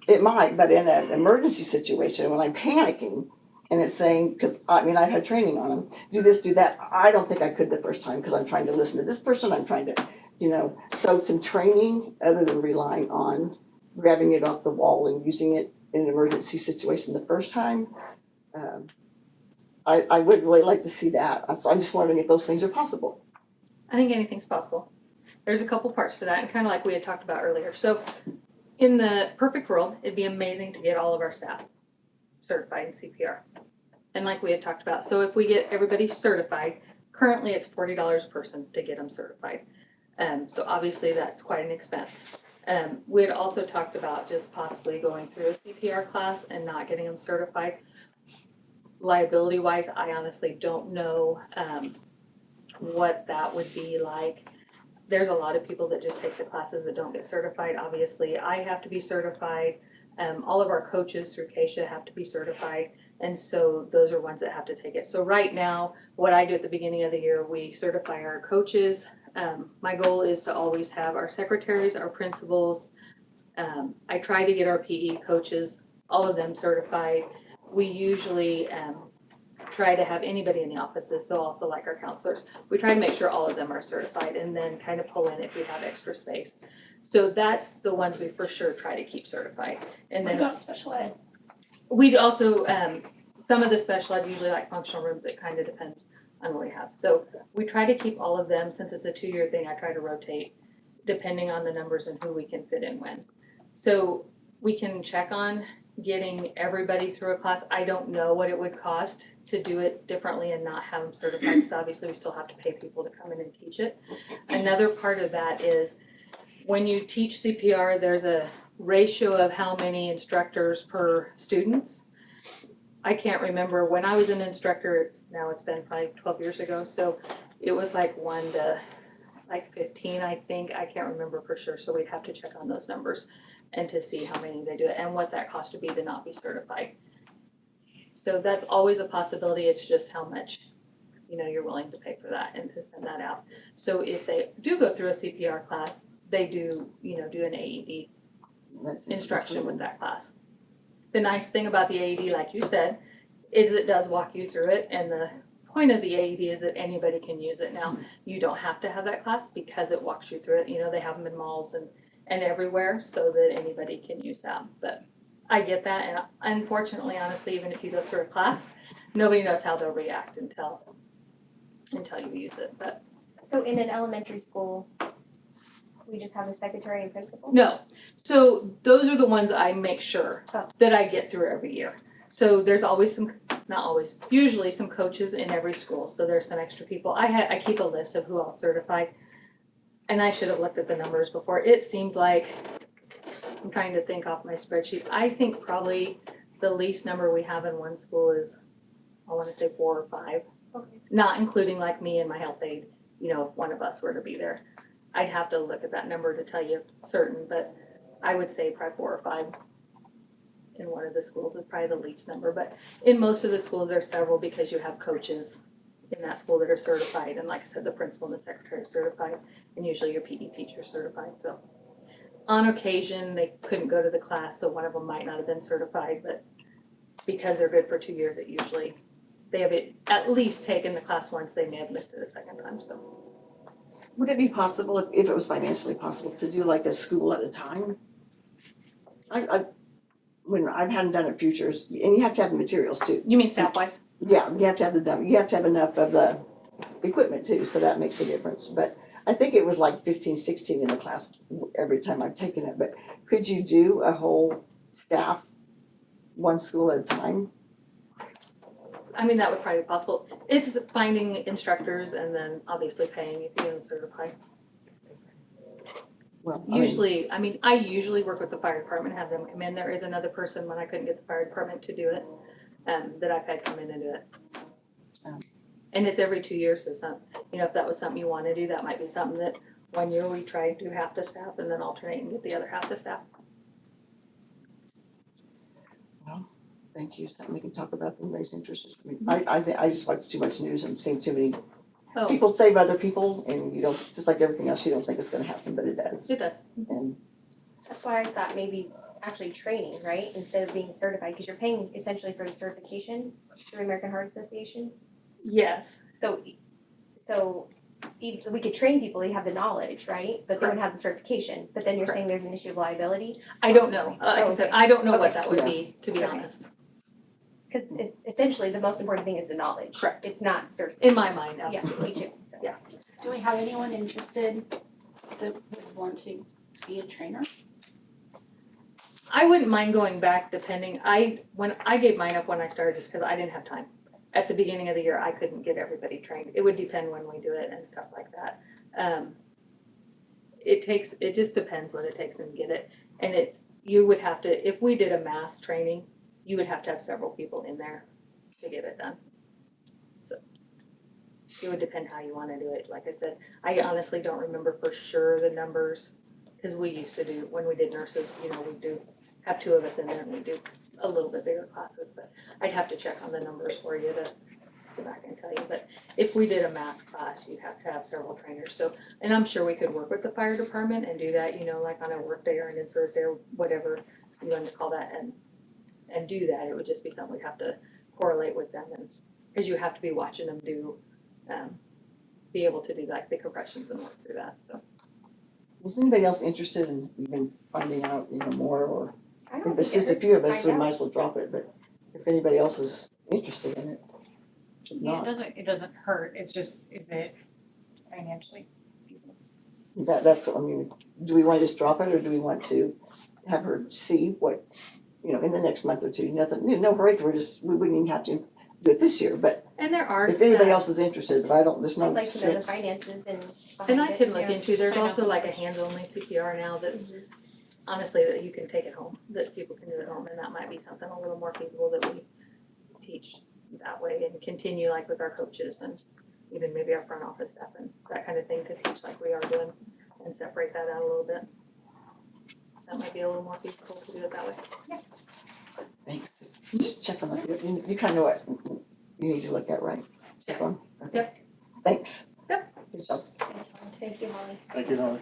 it might, but in an emergency situation, when I'm panicking and it's saying, because I mean, I've had training on them, do this, do that, I don't think I could the first time because I'm trying to listen to this person, I'm trying to, so some training other than relying on grabbing it off the wall and using it in an emergency situation the first time. I would really like to see that. So I'm just wondering if those things are possible. I think anything's possible. There's a couple parts to that, and kind of like we had talked about earlier. So, in the perfect world, it'd be amazing to get all of our staff certified in CPR. And like we had talked about, so if we get everybody certified, currently it's $40 a person to get them certified. So obviously that's quite an expense. We had also talked about just possibly going through a CPR class and not getting them certified. Liability wise, I honestly don't know what that would be like. There's a lot of people that just take the classes that don't get certified. Obviously, I have to be certified. All of our coaches through Keisha have to be certified. And so those are ones that have to take it. So right now, what I do at the beginning of the year, we certify our coaches. My goal is to always have our secretaries, our principals. I try to get our PE coaches, all of them certified. We usually try to have anybody in the offices, so also like our counselors. We try to make sure all of them are certified and then kind of pull in if we have extra space. So that's the ones we for sure try to keep certified. And What then about special ed? we'd also, some of the special ed, usually like functional rooms, it kind of depends on what we have. So we try to keep all of them, since it's a 2-year thing, I try to rotate depending on the numbers and who we can fit in when. So we can check on getting everybody through a class. I don't know what it would cost to do it differently and not have them certified, because obviously we still have to pay people to come in and teach it. Another part of that is when you teach CPR, there's a ratio of how many instructors per students. I can't remember, when I was an instructor, it's been probably 12 years ago, so it was like 1 to 15, I think. I can't remember for sure, so we'd have to check on those numbers and to see how many they do it and what that cost would be to not be certified. So that's always a possibility. It's just how much, you're willing to pay for that and to send that out. So if they do go through a CPR class, they do, do an AED That's instruction with that class. The nice thing about the AED, like you said, is it does walk you through it, and the point of the AED is that anybody can use it. Now, you don't have to have that class because it walks you through it. They have them in malls and everywhere so that anybody can use that. But I get that, and unfortunately, honestly, even if you go through a class, nobody knows how they'll react until you use it. But So in an elementary school, we just have a secretary and principal? no, so those are the ones I make sure that I get through every year. So there's always usually some coaches in every school, so there's some extra people. I keep a list of who I'll certify, and I should have looked at the numbers before. It seems like, I'm trying to think off my spreadsheet, I think probably the least number we have in one school is, I wanna say 4 or 5. Okay. Not including like me and my health aide, if one of us were to be there. I'd have to look at that number to tell you certain, but I would say probably 4 or 5 in one of the schools is probably the least number. But in most of the schools, there's several because you have coaches in that school that are certified. And like I said, the principal and the secretary are certified, and usually your PE teacher is certified. So on occasion, they couldn't go to the class, so one of them might not have been certified, but because they're good for 2 years, it usually, they have at least taken the class once, they may have missed it a second time, so. Would it be possible, if it was financially possible, to do like a school at a time? When I hadn't done it futures, and you have to have the materials too. You mean staff-wise? Yeah, you have to have you have to have enough of the equipment too, so that makes a difference. But I think it was like 15, 16 in the class every time I've taken it. But could you do a whole staff, one school at a time? I mean, that would probably be possible. It's finding instructors and then obviously paying if you don't certify. Well, Usually, I usually work with the fire department, have them come in. There is another person when I couldn't get the fire department to do it, that I've had come in and do it. And it's every 2 years, so if that was something you want to do, that might be something that 1 year we try to do half the staff and then alternate and get the other half the staff. Thank you, something we can talk about and raise interest. I just watch too much news and seen too many Oh, people save other people, and you don't, just like everything else, you don't think it's gonna happen, but it does. it does. And That's why I thought maybe actually training, right, instead of being certified, because you're paying essentially for the certification through American Heart Association. Yes. So we could train people, they have the knowledge, right? But they wouldn't have the certification, but then you're saying there's an issue of liability? I don't know, like I said, I don't know what Okay. that would Yeah. be, to be Okay. honest, Cause essentially, the most important thing is the knowledge. Correct. It's not certification. in my mind, Yeah, absolutely. me too, so. Yeah. Do we have anyone interested that would want to be a trainer? I wouldn't mind going back depending, when I gave mine up when I started, just cause I didn't have time. At the beginning of the year, I couldn't get everybody trained, it would depend when we do it and stuff like that. It just depends what it takes to get it, and you would have to, if we did a mass training, you would have to have several people in there to get it done. So, it would depend how you wanna do it, like I said, I honestly don't remember for sure the numbers, cause we used to do, when we did nurses, we'd have 2 of us in there and we'd do a little bit bigger classes, but I'd have to check on the numbers for you to go back and tell you, but if we did a mass class, you'd have to have several trainers, so, and I'm sure we could work with the fire department and do that, like on a work day or an in-service day or whatever you want to call that, and do that, it would just be something we'd have to correlate with them, and, cause you have to be watching them be able to do like the compressions and work through that, so. Was anybody else interested in even finding out, more, or I don't if it's think it just a hurts few to of us, we find might out. as well drop it, but if anybody else is interested in it, if Yeah, not, it doesn't hurt, it's just, is it financially feasible? that's what, do we wanna just drop it, or do we want to have her see what, in the next month or two, nothing, no hurry, we wouldn't even have to do it this year, but And there are. if anybody else is interested, but there's no I'd like to know the sense. finances and behind And I it. can look Yeah, into, there's find out also the like a numbers. hands-only CPR now that, honestly, that you can take it home, that people can do at home, and that might be something a little more feasible that we teach that way and continue like with our coaches and even maybe our front office staff and that kind of thing to teach like we are doing and separate that out a little bit. That might be a little more feasible to do it that way. Thanks. Just check on that, you kinda know what you need to look at, right? Check on. Okay. Yep. Thanks. Yep. Good job. Thank you, Holly. Thank you, Holly.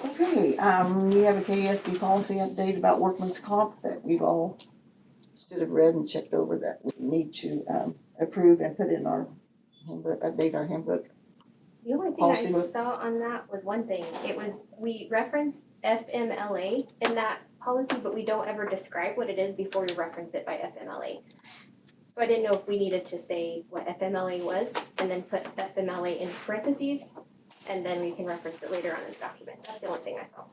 Okay, we have a KSB policy update about workman's comp that we've all should have read and checked over, that we need to approve and put in our handbook, update our handbook. The only thing Policy I book. saw on that was one thing, we referenced FMLA in that policy, but we don't ever describe what it is before we reference it by FMLA. So I didn't know if we needed to say what FMLA was and then put FMLA in parentheses, and then we can reference it later on in the document, that's the only thing I saw.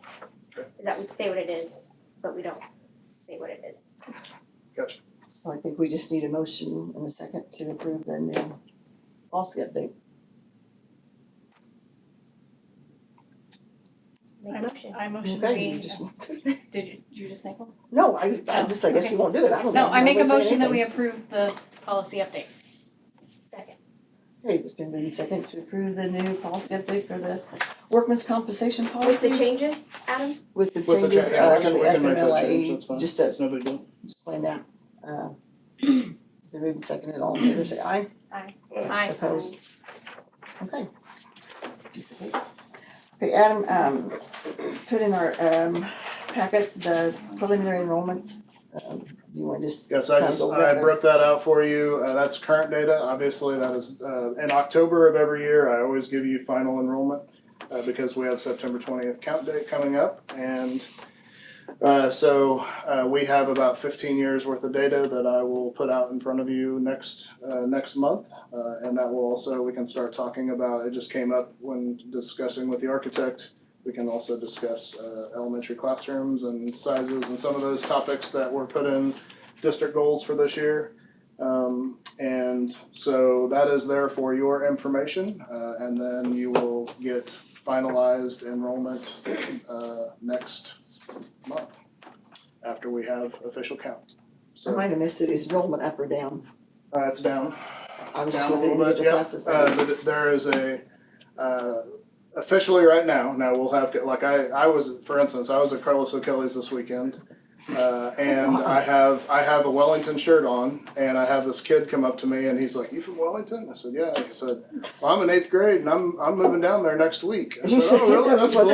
Okay. Is that we say what it is, but we don't say what it is. Gotcha. So I think we just need a motion and a second to approve the new policy update. Make a motion. I motion Okay, we, you just want to. did you just make one? No, I guess we won't do it, I don't know. No, I make a Nobody's saying motion that we anything. approve the policy update. Second. Okay, it's been moved and second to approve the new policy update for the workman's compensation With policy. the changes, Adam? With the With the changes, change, yeah, we to the can make that change, FMLA, that's fine, just to it's no big deal. explain that. The moved and seconded, all in favor, say aye. Aye. Opposed? Okay. Piece of paper. Okay, Adam, put in our packet the preliminary enrollment. Do you want to just? Yes, I kind of go over I that? broke that out for you, that's current data, obviously, that is, in October of every year, I always give you final enrollment, because we have September 20th count date coming up, and so we have about 15 years worth of data that I will put out in front of you next month, and that will also, we can start talking about, it just came up when discussing with the architect. We can also discuss elementary classrooms and sizes and some of those topics that were put in district goals for this year. And so that is there for your information, and then you will get finalized enrollment next month after we have official count. I So might have missed it, is enrollment up or down? it's down. I was just Down a looking at little bit, individual yep. classes. But there is a, officially right now we'll have, like I was, for instance, I was at Carlos O'Kelly's this weekend. And I have a Wellington shirt on, and I have this kid come up to me and he's like, "You from Wellington?" I said, "Yeah." He said, "Well, I'm in 8th grade and I'm moving down there next week." I said, "Oh, really? That's cool."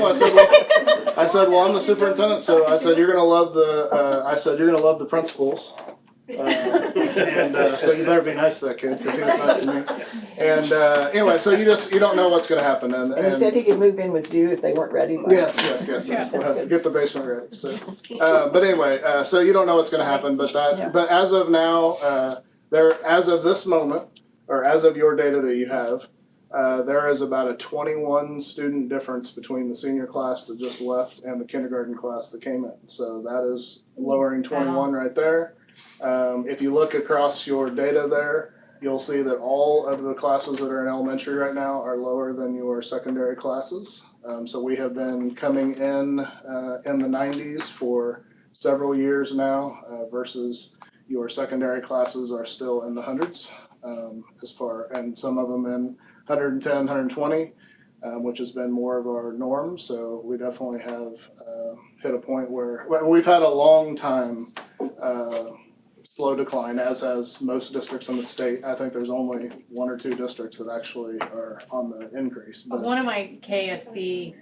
I said, "Well, I'm the superintendent, so I said you're gonna love the principals." So you better be nice to that kid, cause he was nice to me. And, anyway, so you don't know what's gonna happen And you said he could move in with you if they weren't ready by. Yes. Yeah. We'll have to get the basement ready, so. But anyway, so you don't know what's gonna happen, but Yeah. but as of now, as of this moment, or as of your data that you have, there is about a 21 student difference between the senior class that just left and the kindergarten class that came in. So that is lowering 21 right there. If you look across your data there, you'll see that all of the classes that are in elementary right now are lower than your secondary classes. So we have been coming in the 90s for several years now, versus your secondary classes are still in the hundreds, and some of them in 110, 120, which has been more of our norm. So we definitely have hit a point where we've had a long time slow decline, as has most districts in the state. I think there's only 1 or 2 districts that actually are on the increase. But One of my KSB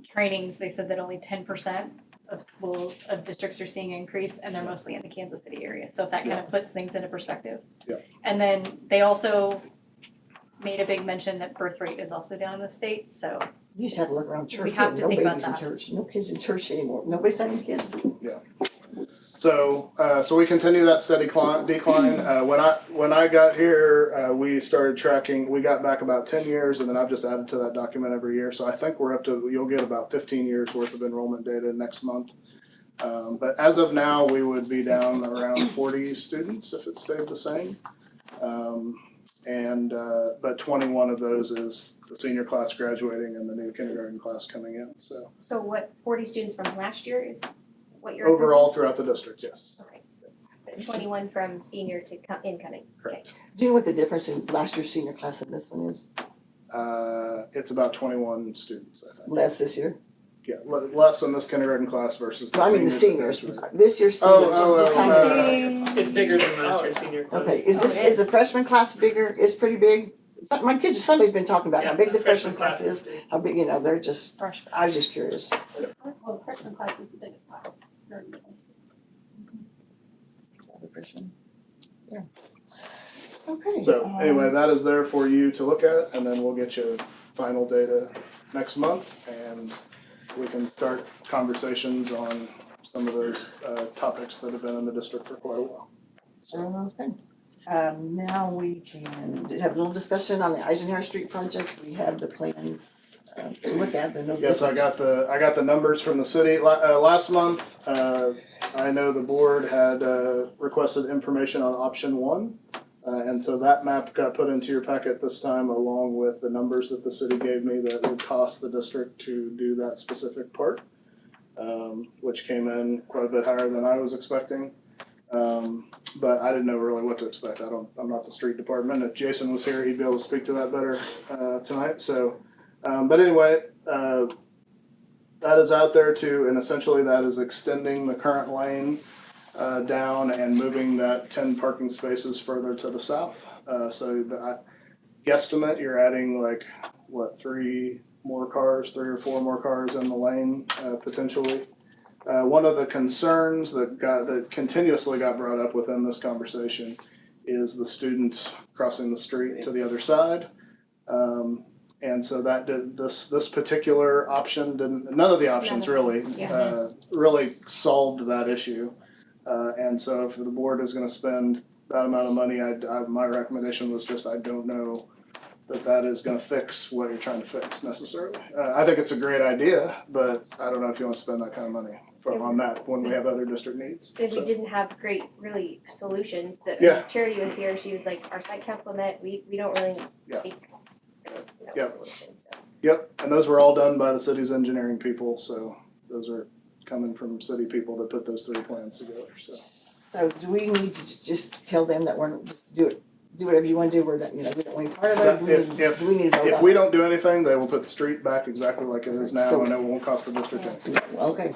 trainings, they said that only 10% of districts are seeing an increase, and they're mostly in the Kansas City area. So if that kind of puts things into perspective. Yeah. And then they also made a big mention that birth rate is also down in the state, so. You just have to look around church, We have to no think about babies in that. church, no kids in church anymore, nobody's having kids. So we continue that steady decline. When I got here, we started tracking. We got back about 10 years, and then I've just added to that document every year. So I think we're up to. You'll get about 15 years worth of enrollment data next month. But as of now, we would be down around 40 students if it stayed the same. But 21 of those is the senior class graduating and the new kindergarten class coming in. So So what, 40 students from last year is what you're overall throughout the district, yes. Okay. 21 from senior to incoming. Correct. Do you know what the difference in last year's senior class and this one is? It's about 21 students, I think. Less this year? Yeah, less in this kindergarten class versus the No, I mean the seniors. seniors, this year's seniors, this time of year. It's bigger than last year's senior class. Okay, is it is the is. freshman class bigger? It's pretty big? My kids, somebody's been talking about how big the freshman class is, how big, they're just, Freshman. I was just curious. Well, the freshman class is the biggest class. The freshman. Yeah. Okay. So anyway, that is there for you to look at, and then we'll get you final data next month, and we can start conversations on some of those topics that have been in the district for quite a while. Okay. Now we can have a little discussion on the Eisenhower Street project. We have the plans to look at. Yes, I got the numbers from the city last month. I know the board had requested information on option 1. And so that map got put into your packet this time, along with the numbers that the city gave me that would cost the district to do that specific part, which came in quite a bit higher than I was expecting. But I didn't know really what to expect. I'm not the street department. If Jason was here, he'd be able to speak to that better tonight. So, but anyway, that is out there too, and essentially that is extending the current lane down and moving that 10 parking spaces further to the south. So the guesstimate, you're adding 3 or 4 more cars in the lane potentially. One of the concerns that continuously got brought up within this conversation is the students crossing the street to the other side. And so that this particular option none of the options really solved that issue. And so if the board is going to spend that amount of money, my recommendation was just I don't know that is going to fix what you're trying to fix necessarily. I think it's a great idea, but I don't know if you want to spend that kind of money on that when we have other district needs. If we didn't have great, really solutions, that Charity was here, she was like, our site council met, we don't really think there was no solution, so. Yep, and those were all done by the city's engineering people, so those are coming from city people that put those 3 plans together, so. So do we need to just tell them that we're, just do whatever you want to do, we don't want any part of it? Do we need to vote If on we it? don't do anything, they will put the street back exactly like it is now, So- and it won't cost the district anything. Okay.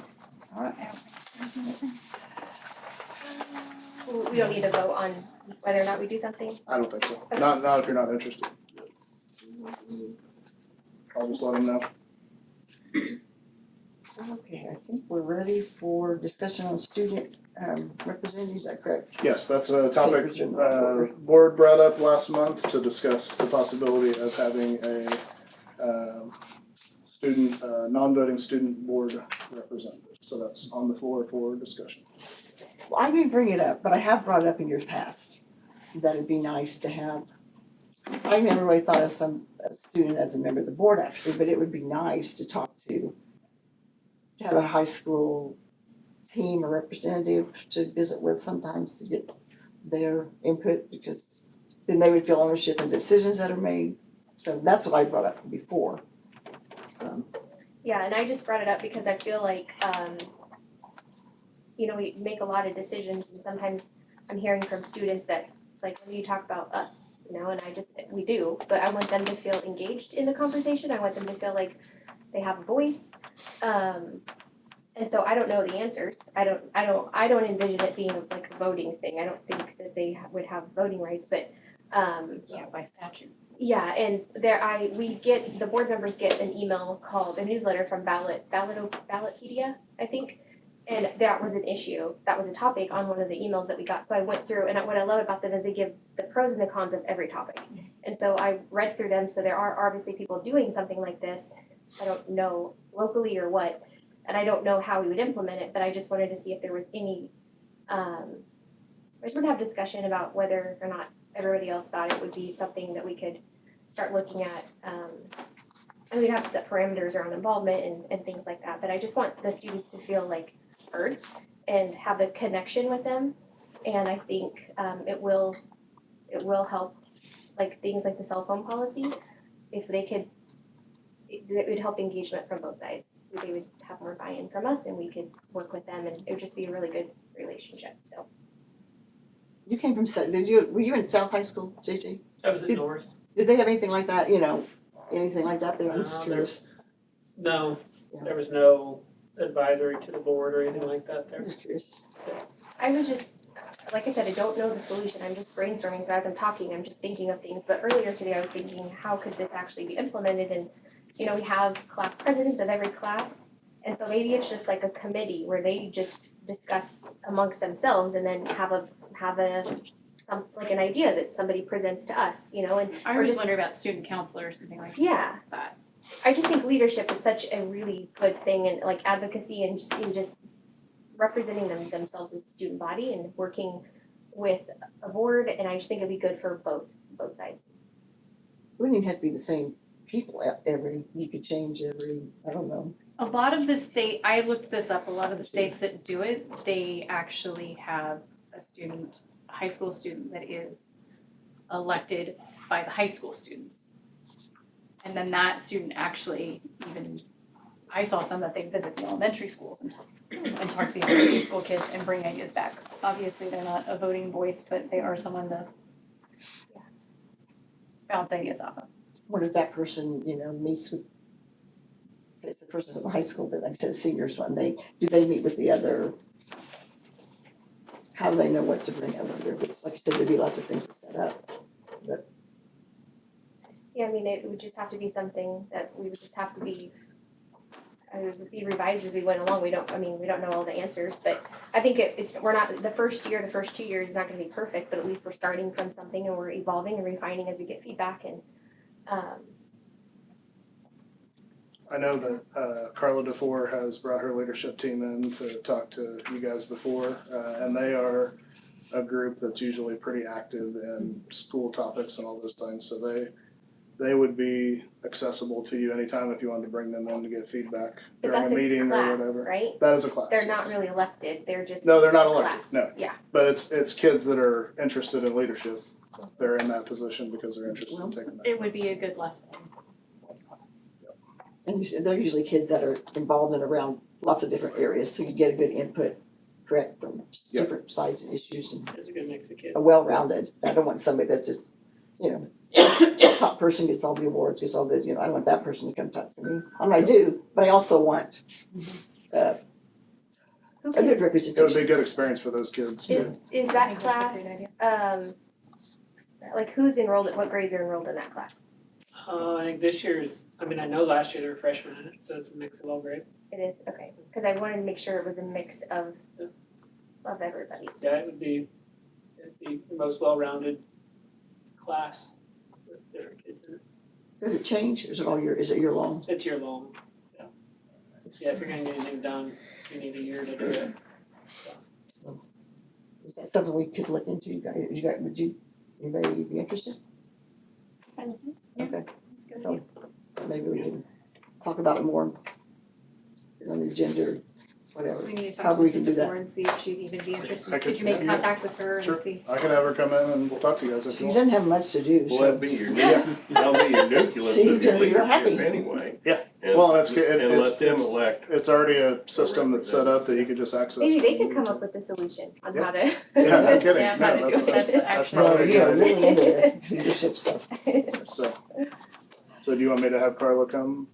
We don't need to vote on whether or not we do something? I don't think so. Not if you're not interested. I'll just let them know. Okay, I think we're ready for discussion on student representative, is that correct? Yes, that's a topic Papers are not ordered. board brought up last month to discuss the possibility of having a student, non-voting student board representative. So that's on the floor for discussion. Well, I didn't bring it up, but I have brought it up in years past, that it'd be nice to have. I never really thought of a student as a member of the board actually, but it would be nice to talk to have a high school team or representative to visit with sometimes to get their input, because then they would feel ownership in decisions that are made. So that's what I brought up before. Yeah, and I just brought it up because I feel like, we make a lot of decisions and sometimes I'm hearing from students that it's like, when you talk about us, and we do, but I want them to feel engaged in the conversation. I want them to feel like they have a voice. And so I don't know the answers. I don't envision it being like a voting thing. I don't think that they would have voting rights, but, Yeah, by statute. yeah, and the board members get an email called, a newsletter from Ballotpedia, I think. And that was an issue, that was a topic on one of the emails that we got, so I went through, and what I love about them is they give the pros and the cons of every topic. And so I read through them, so there are obviously people doing something like this, I don't know locally or what, and I don't know how we would implement it, but I just wanted to see if there was any, I just want to have discussion about whether or not everybody else thought it would be something that we could start looking at, and we'd have to set parameters around involvement and things like that, but I just want the students to feel like heard and have a connection with them, and I think it will help, like things like the cell phone policy, if they could, it would help engagement from both sides. They would have more buy-in from us and we could work with them, and it would just be a really good relationship, so. You came from, were you in South High School, JJ? I was in North. Did they have anything like that, anything like that there? I'm just curious. No, Yeah. there was no advisory to the board or anything like that there. I'm just curious. I was just, like I said, I don't know the solution, I'm just brainstorming, so as I'm talking, I'm just thinking of things, but earlier today I was thinking, how could this actually be implemented, and, we have class presidents of every class, and so maybe it's just like a committee where they just discuss amongst themselves and then have an idea that somebody presents to us, and. I or was just- wondering about student counselor or something like Yeah. that. I just think leadership is such a really good thing, and like advocacy and just representing themselves as a student body and working with a board, and I just think it'd be good for both sides. It wouldn't even have to be the same people you could change I don't know. A lot of the I looked this up, a lot of the states that do it, they actually have a high school student that is elected by the high school students. And then that student actually I saw some that they visit the elementary schools and talk to the elementary school kids and bring ideas back. Obviously, they're not a voting voice, but they are someone to bounce ideas off of. What if that person, meets with, say it's the person from high school that, like I said, seniors one, do they meet with the other? How do they know what to bring up? Like you said, there'd be lots of things to set up. Yeah, it would just have to be something that we would just have to be, it would be revised as we went along. We don't know all the answers, but I think we're not, the first 2 years is not gonna be perfect, but at least we're starting from something and we're evolving and refining as we get feedback, and, I know that Carla DeFore has brought her leadership team in to talk to you guys before, and they are a group that's usually pretty active in school topics and all those things, so they would be accessible to you anytime if you wanted to bring them in to get feedback but during that's a meeting a or class, whatever. right? That is a class. They're yes. not really elected, they're just. No, they're not a elected, class. no. Yeah, But it's kids that are interested in leadership. They're in that position because they're interested in taking that. It would be a good lesson. And they're usually kids that are involved in around lots of different areas, so you get a good input, correct, from Yeah. different sides and issues, and It's a good mix of kids. a well-rounded. I don't want somebody that's just, top person gets all the awards, gets all this, I don't want that person to come talk to me. I do, but I also want a who good can, It would be representation. a good experience for those kids. is I that think that's a class, great like who's enrolled, what grades are enrolled in that class? I think this year's, I know last year they were freshmen in it, so it's a mix of all grades. It is, okay, cause I wanted to make sure it was a mix of of everybody. Yeah, it'd be the most well-rounded class with different kids in it. Does it change? Is it year long? It's year long, yeah. Yeah, if you're gonna get anything done, you need a year to do it. Is that something we could look into? Anybody be interested? Okay, so maybe we can talk about it more on the agenda or whatever. We need to How talk to we can do Mrs. that. Moore and see if she'd even be I interested. could- Could you make yeah. contact with her and Sure. see? I can have her come in and we'll talk to you guys if She you want. doesn't have much to do, Well, so. that'd be your, that'll be your nucleus She's of your gonna be real happy. leadership anyway. Yeah. And- Well, and And let them elect. It's already a system that's set up that you could just access. Maybe they could come up with the solution on how to. Yeah, no kidding, Yeah, no, that's that's actually- probably a Well, you're good idea. really into the leadership stuff. So do you want me to have Carla come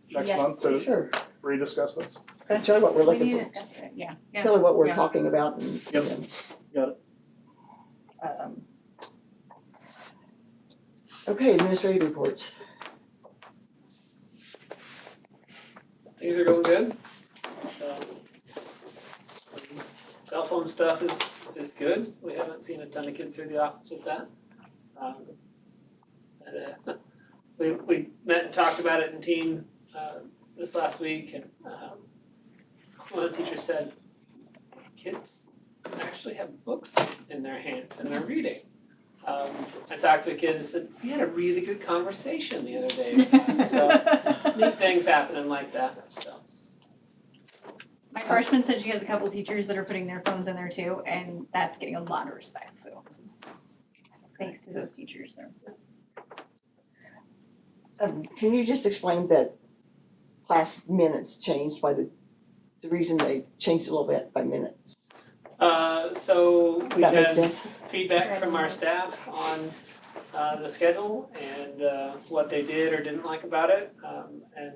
next Yes, month to Sure. rediscuss this? Tell her what we're We looking need to for. discuss it, yeah. Tell her what we're Yeah. talking about and. Yep. and, Got it. Okay, administrative reports. Things are going good. Cell phone stuff is good. We haven't seen a ton of kids through the office with that. We met and talked about it in team this last week, and one of the teachers said, kids actually have books in their hand and they're reading. I talked to a kid and said, we had a really good conversation the other day in class, so neat things happening like that, so. My freshman said she has a couple teachers that are putting their phones in there too, and that's getting a lot of respect, so. Thanks to those teachers there. Can you just explain that class minutes changed by the reason they changed a little bit by minutes? So we That makes had sense? feedback from our staff on the schedule and what they did or didn't like about it. And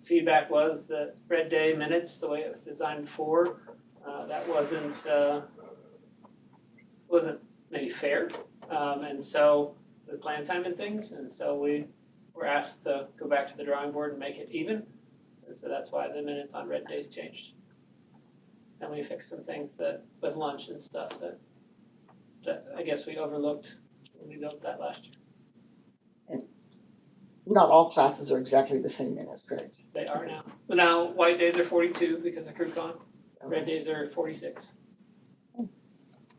feedback was that red day minutes, the way it was designed before, that wasn't maybe fair. And so the plan time and things, and so we were asked to go back to the drawing board and make it even. And so that's why the minutes on red days changed. And we fixed some things that, with lunch and stuff that I guess we overlooked when we built that last year. Not all classes are exactly the same minutes, correct? They are now. But now white days are 42 because of CrewCon. Red days are 46.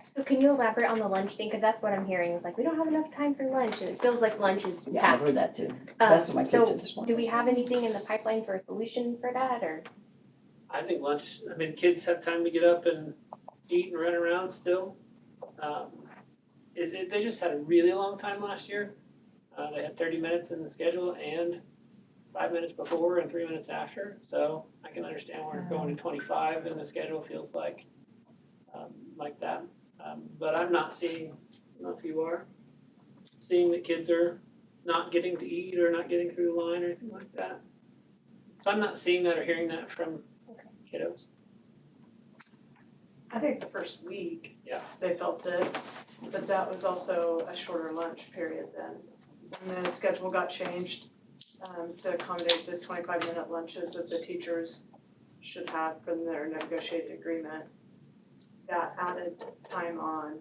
So can you elaborate on the lunch thing, cause that's what I'm hearing, is like, we don't have enough time for lunch, and it feels like lunch is Yeah, I've packed. heard that too. That's what my kids So said this morning. do we have anything in the pipeline for a solution for that, or? I think lunch, I mean, kids have time to get up and eat and run around still. They just had a really long time last year. They had 30 minutes in the schedule and 5 minutes before and 3 minutes after. So I can understand where going to 25 in the schedule feels like that. But I'm not seeing, I don't know if you are, seeing that kids are not getting to eat or not getting through the line or anything like that. So I'm not seeing that or hearing that from kiddos. I think the first week, Yeah. they felt it, but that was also a shorter lunch period then. And the schedule got changed to accommodate the 25-minute lunches that the teachers should have from their negotiated agreement. That added time on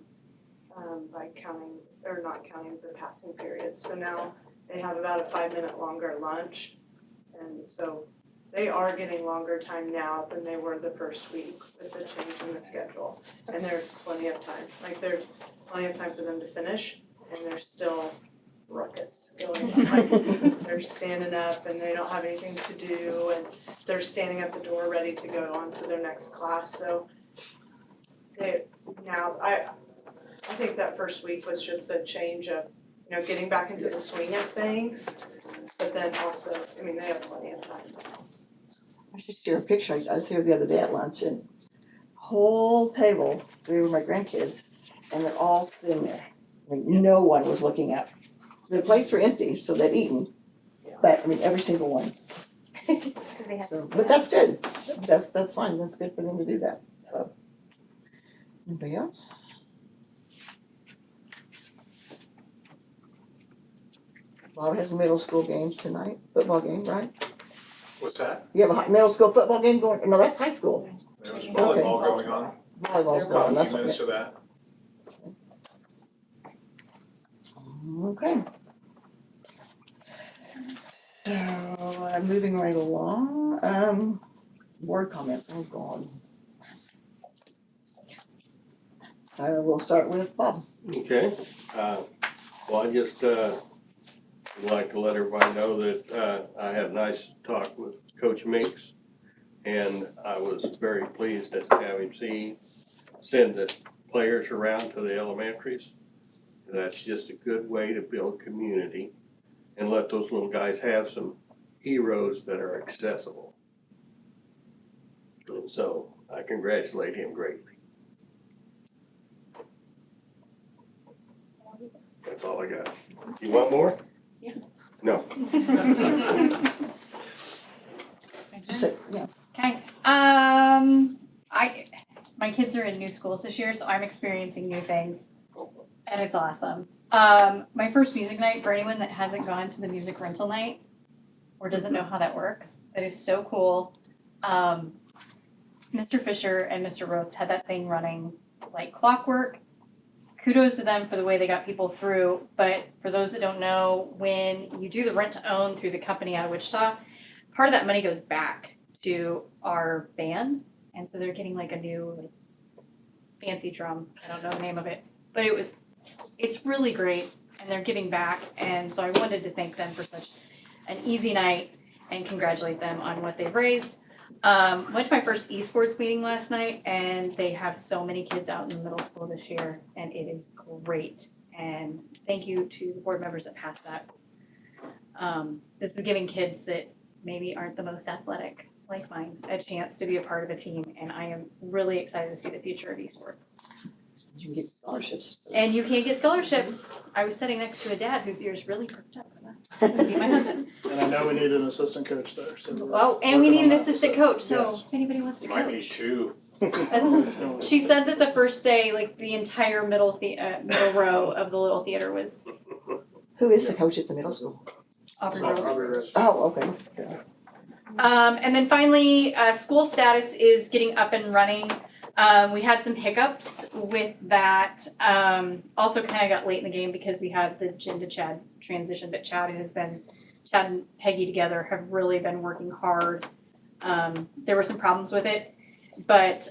by counting, or not counting the passing period. So now they have about a 5-minute longer lunch. And so they are getting longer time now than they were the first week with the change in the schedule. And there's plenty of time, like there's plenty of time for them to finish, and there's still ruckus going on. Like they're standing up and they don't have anything to do, and they're standing at the door ready to go on to their next class, so I think that first week was just a change of, getting back into the swing of things, but then also, they have plenty of time. I should share a picture. I was here the other day at lunch and whole table, 3 were my grandkids, and they're all sitting there. I mean, no one was looking up. The plates were empty, so they'd eaten, but every single one. So, but that's good. That's fine. That's good for them to do that, so. Anybody else? Bob has middle school games tonight, football game, right? What's that? You have a middle school football game going, no, that's high school. There's volleyball going on. volleyball's going, that's Minutes okay. to that. Okay. So, moving right along, board comments, oh God. We'll start with Bob. Okay, well, I just, would like to let everybody know that, I had a nice talk with Coach Meeks. And I was very pleased to have him send the players around to the elementaries. That's just a good way to build community and let those little guys have some heroes that are accessible. And so I congratulate him greatly. That's all I got. You want more? Yeah. No. Just say, yeah. Okay, my kids are in new schools this year, so I'm experiencing new things, and it's awesome. My first music night, for anyone that hasn't gone to the music rental night, or doesn't know how that works, that is so cool. Mr. Fisher and Mr. Roths had that thing running like clockwork. Kudos to them for the way they got people through, but for those that don't know, when you do the rent to own through the company out of Wichita, part of that money goes back to our band, and so they're getting like a new like fancy drum. I don't know the name of it, but it's really great, and they're giving back, and so I wanted to thank them for such an easy night and congratulate them on what they've raised. Went to my first esports meeting last night, and they have so many kids out in the middle school this year, and it is great. And thank you to the board members that passed that. This is giving kids that maybe aren't the most athletic like mine a chance to be a part of a team, and I am really excited to see the future of esports. You can get scholarships. And you can get scholarships. I was sitting next to a dad whose ears really perked up. That would be my husband. And I know we need an assistant coach there, so. we're Oh, and we working need on an that, assistant so, coach, so yes. if anybody wants to Might be coach. two. That's, she said that the first day, like the entire middle row of the little theater was Who is the coach at the middle school? Aubrey Aubrey Rose. Rose. Oh, okay. Yeah. And then finally, school status is getting up and running. We had some hiccups with that. Also kind of got late in the game because we had the Jen to Chad transition, but Chad and Peggy together have really been working hard. There were some problems with it, but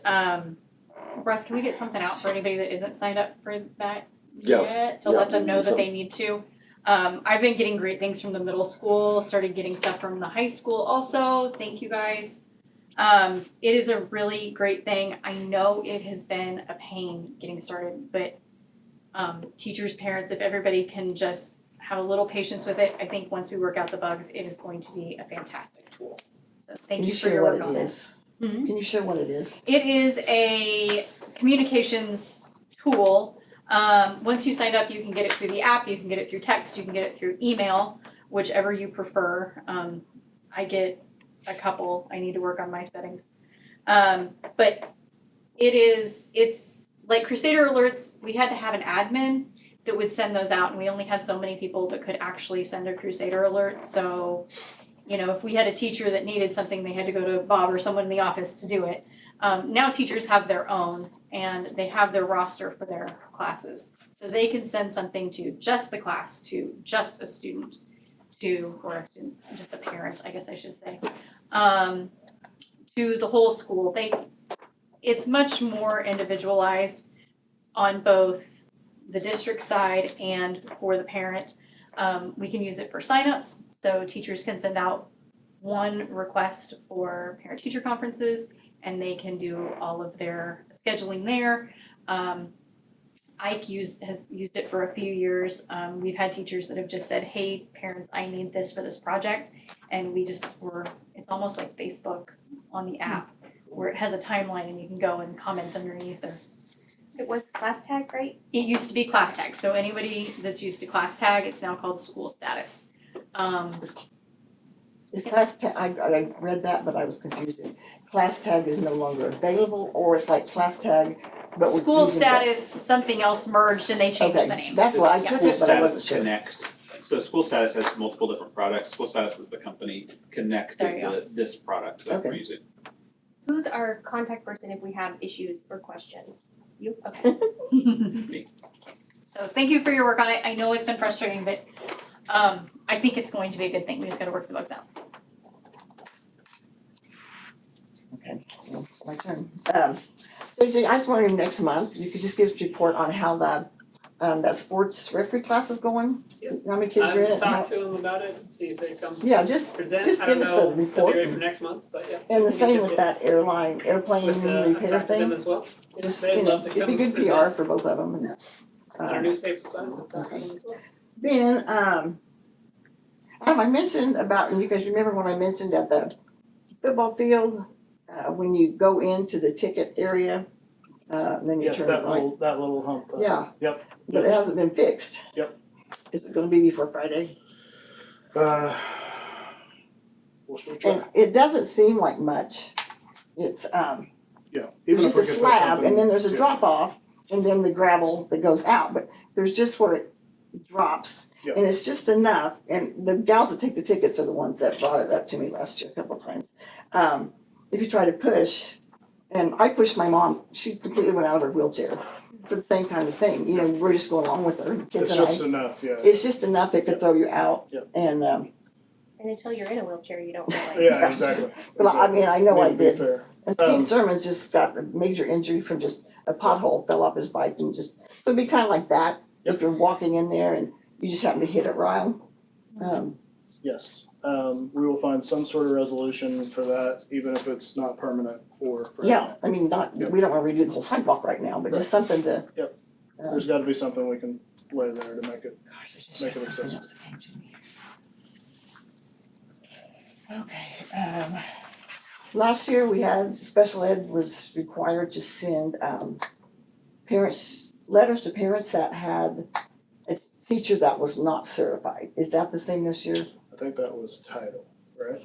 Russ, can we get something out for anybody that isn't signed up for that yet to let them know that they need to? I've been getting great things from the middle school, started getting stuff from the high school also. Thank you guys. It is a really great thing. I know it has been a pain getting started, but teachers, parents, if everybody can just have a little patience with it, I think once we work out the bugs, it is going to be a fantastic tool. So thank you for your work on it. Can you share what it is? It is a communications tool. Once you sign up, you can get it through the app, you can get it through text, you can get it through email, whichever you prefer. I get a couple, I need to work on my settings. But it's like Crusader Alerts, we had to have an admin that would send those out, and we only had so many people that could actually send a Crusader Alert. So, you know, if we had a teacher that needed something, they had to go to Bob or someone in the office to do it. Now teachers have their own, and they have their roster for their classes. So they can send something to just the class, to just a student, or a student, just a parent, I guess I should say, to the whole school. It's much more individualized on both the district side and for the parent. We can use it for signups, so teachers can send out one request for parent-teacher conferences, and they can do all of their scheduling there. Ike has used it for a few years. We've had teachers that have just said, hey, parents, I need this for this project. And it's almost like Facebook on the app, where it has a timeline and you can go and comment underneath. It was class tag, right? It used to be class tag, so anybody that's used to class tag, it's now called school status. Is class tag, I read that, but I was confused. Class tag is no longer available, or it's like class tag, but we're School using status, this. something else merged and they changed the name. That's what I It's took it, but I wasn't School sure. Status Connect. So School Status has multiple different products. School Status is the company. Connect There is you go. this product that we're Okay. using. Who's our contact person if we have issues or questions? You? Okay. So thank you for your work on it. I know it's been frustrating, but I think it's going to be a good thing. We just gotta work the bugs out. Okay, well, it's my turn. So AJ, I was wondering next month, you could just give us a report on how that sports referee class is going? Yep. How many kids are in it? and how- Talk to them about it, see if they come Yeah, just present. just I don't give us know a if they'll report. be ready for next month, but yeah. And the we'll get same you with updated. that airplane With the, repair talk to them thing. as well. Yeah, Just, they'd you know, love to it'd be come good present PR for both of them. And, on our newspaper side, we'll talk to them as well. Then, I mentioned about, and you guys remember when I mentioned at the football field, when you go into the ticket area, then you Yes, turn that it right. little hump. Yeah. Yep. But it hasn't been fixed. Yep. Is it gonna be before Friday? Well, sure try. And it doesn't seem like much. It's, Yeah. there's Even just if a we could put slab something- and then there's a yeah. drop off and then the gravel that goes out, but there's just where it drops. Yeah. And it's just enough, and the gals that take the tickets are the ones that brought it up to me last year a couple of times. If you try to push, and I pushed my mom, she completely went out of her wheelchair for the same kind of thing, you know, we're just going along with her, the kids It's and just I. enough, yeah. It's just enough that could throw you out Yeah. and, And until you're in a wheelchair, you don't realize. Yeah, exactly. but I mean, I know I Need to be did. fair. And Steve Sermon's just got a major injury from just a pothole, fell off his bike and just, so it'd be kind of like that. If you're walking in there and you just happen to hit it right. Yes, we will find some sort of resolution for that, even if it's not permanent for. Yeah, I mean, not, Yep. we don't wanna redo the whole sidewalk right now, but just something to. Yep. uh, There's gotta be something we can lay there to make it. Gosh, I just Make had it something accessible. else that came to me. Okay, last year we had, special ed was required to send, letters to parents that had a teacher that was not certified. Is that the same this year? I think that was title, right?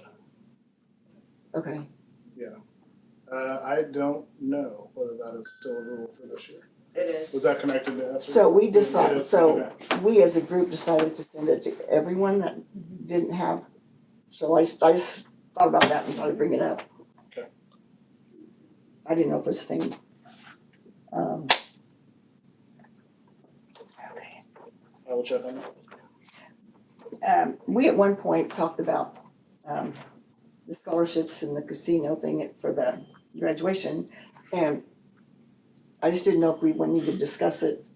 Okay, I don't know whether that is still a rule for this year. It is. Was that connected to Esther? so we It decided, is? so Okay. we as a group decided to send it to everyone that didn't have. So I just thought about that and thought I'd bring it up. Okay. I didn't know if it was a thing. Okay. I will check on that. We at one point talked about, the scholarships and the casino thing for the graduation. And I just didn't know if we would need to discuss it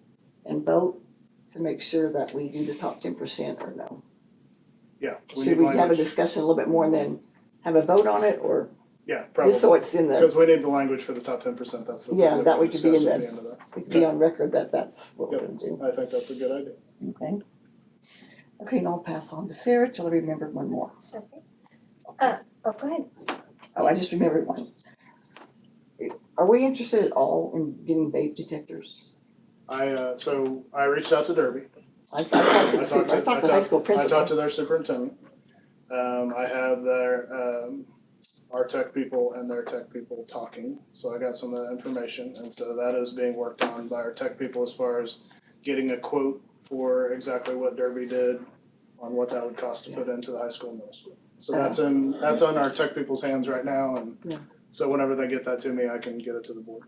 and vote to make sure that we do the top 10% or no. Yeah. Should need we have a language. discussion a little bit more and then have a vote on it, or Yeah, probably. just so it's in the, Because we need the language for the top 10%, that's the thing Yeah, that we we could be in discussed at the- the end of that. it could be on record that that's what we're Yep. gonna do, I think that's a good idea. okay? Okay, and I'll pass on to Sarah till I remember one more. Oh, go ahead. Oh, I just remembered one. Are we interested at all in getting vape detectors? So I reached out to Derby. I talked to the high school I principal. talked to their superintendent. I have our tech people and their tech people talking, so I got some of that information, and so that is being worked on by our tech people as far as getting a quote for exactly what Derby did on what that would cost to put into the high school and middle school. So that's on our tech people's hands right now, and Yeah. so whenever they get that to me, I can get it to the board.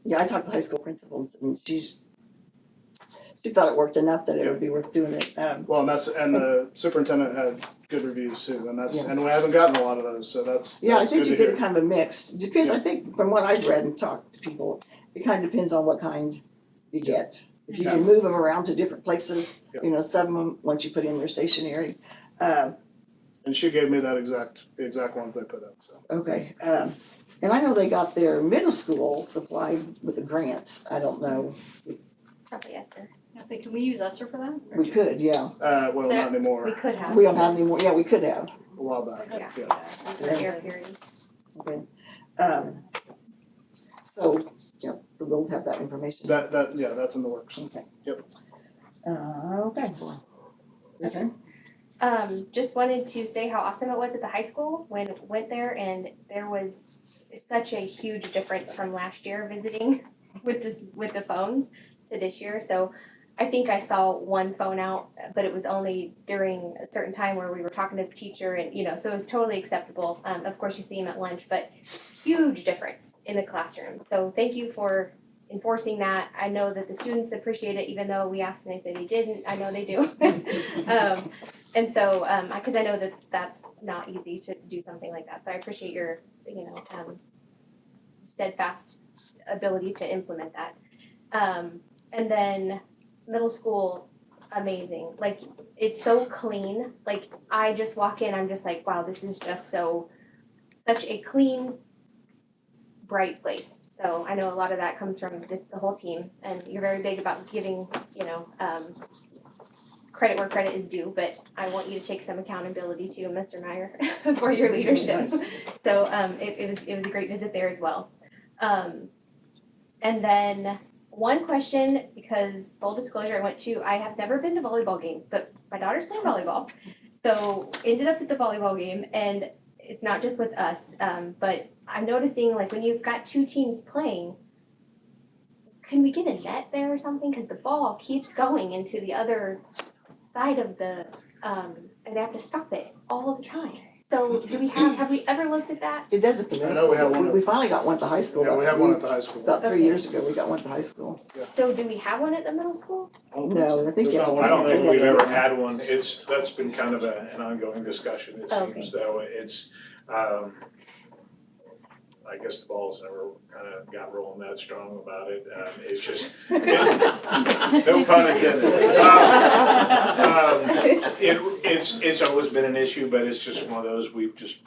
Yeah, I talked to the high school principal and she thought it worked enough that it would be worth doing it. Well, and the superintendent had good reviews too, and Yeah. and we haven't gotten a lot of those, so that's Yeah, I that's think good you to get hear. a kind of a mix. Depends, I think, from what I've read and talked to people, it kind of depends on what kind you get. If you can move them around to different places, you know, some of them, once you put in their stationary. And she gave me the exact ones they put up, so. Okay, and I know they got their middle school supplied with a grant. I don't know. Probably yes, sir. I say, can we use Esther for that? We could, yeah. Well, So, not anymore, We could have. We don't have any more, yeah, we could have. a while back, Yeah. yeah. Air purity. Okay. So, yeah, so we'll have that information. That's in the works. Okay. Yep. Okay. Okay. Just wanted to say how awesome it was at the high school when went there, and there was such a huge difference from last year visiting with the phones to this year. So I think I saw one phone out, but it was only during a certain time where we were talking to the teacher and, so it was totally acceptable. Of course, you see them at lunch, but huge difference in the classroom. So thank you for enforcing that. I know that the students appreciate it, even though we asked and they said they didn't. I know they do. And so, because I know that that's not easy to do something like that. So I appreciate your, steadfast ability to implement that. And then middle school, amazing. Like, it's so clean. Like, I just walk in, I'm just like, wow, this is just such a clean, bright place. So I know a lot of that comes from the whole team, and you're very big about giving, credit where credit is due, but I want you to take some accountability too, Mr. Meyer, for your leadership. So it was a great visit there as well. And then one question, because full disclosure, I have never been to volleyball games, but my daughter's playing volleyball. So ended up at the volleyball game, and it's not just with us, but I'm noticing like when you've got two teams playing, can we get a net there or something? Because the ball keeps going into the other side of the, and they have to stop it all the time. So have we ever looked at that? It does at the middle I know we have school. one. We finally got one at the high school. Yeah, we have one at the high school. About 3 Okay. years ago, we got one at the high school. So do we have one at the middle school? No, I think There's you have not to. one. I don't think we've ever had one, that's been kind of an ongoing discussion, it Okay. seems, though, it's, I guess the ball's never kind of got rolling that strong about it, it's just, no pun intended. It's always been an issue, but it's just one of those we've just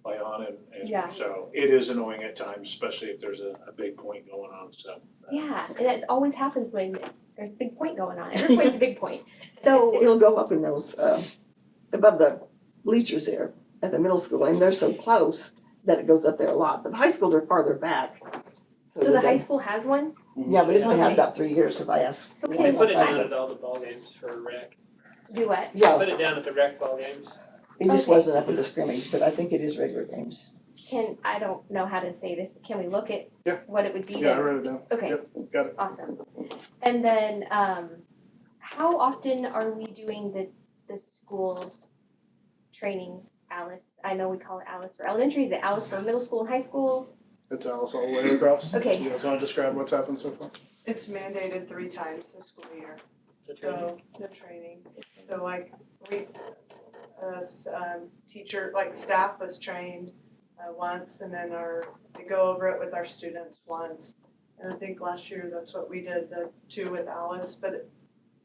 play on Yeah. and so it is annoying at times, especially if there's a big point going on, so. Yeah, and it always happens when there's a big point going on. Every point's a big point. So It'll go up in those, above the bleachers there at the middle school, and they're so close that it goes up there a lot. But the high school, they're farther back. the they high don't- school has one? Yeah, but it's only had about 3 years, cause I asked. So They can put it down I at all the ball games for rec. do what? Yeah, Put it down at the rec ball games. it just Okay. wasn't up at the scrimmage, but I think it is regular games. I don't know how to say this, can we look at Yeah. what it would be? Yeah, I to- wrote it down. Okay. Yep, got it. Awesome. And then, how often are we doing the school trainings, Alice? I know we call it Alice for elementary, is it Alice for middle school and high school? It's Alice all the way across. Okay. You guys wanna describe what's happened so far? It's mandated 3 times this school year. So, the training, so like, we, teacher, like staff was trained once, and then they go over it with our students once. And I think last year, that's what we did, the 2 with Alice, but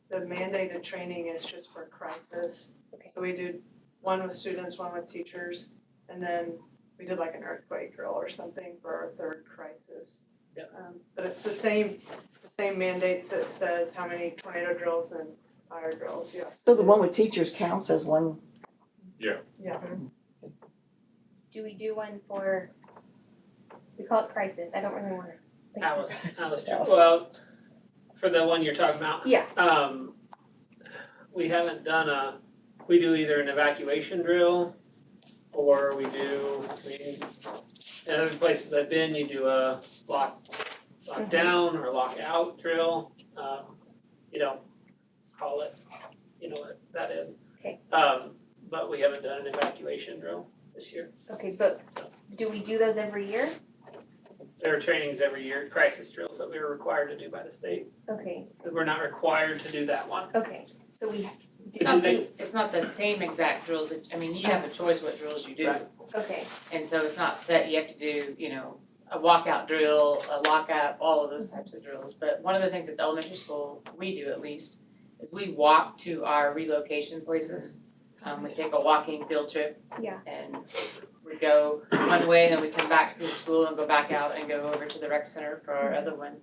the mandated training is just for crisis. Okay. So we did 1 with students, 1 with teachers, and then we did like an earthquake drill or something for our 3rd crisis. Yep. But it's the same mandates that says how many tornado drills and fire drills you have to So the do. one with teachers counts as one. Yeah. Do we do one for, we call it crisis, I don't really wanna. Alice, Alice. well, for the one you're talking about. Yeah. We haven't done we do either an evacuation drill or we do, in other places I've been, you do a lock down or lock out drill. You don't call it, you know what that is. Okay. But we haven't done an evacuation drill this year. Okay, but do we do those every year? There are trainings every year, crisis drills that we were required to do by the state. Okay, We're not required to do that one. okay, so we, It's not the same exact drills, I mean, you have a choice what drills you do. Right. okay, And so it's not set, you have to do, a walkout drill, a lockout, all of those types of drills. But one of the things at the elementary school, we do at least, is we walk to our relocation places. We take a walking field trip. Yeah. And we go one way, then we come back to the school and go back out and go over to the rec center for our other one.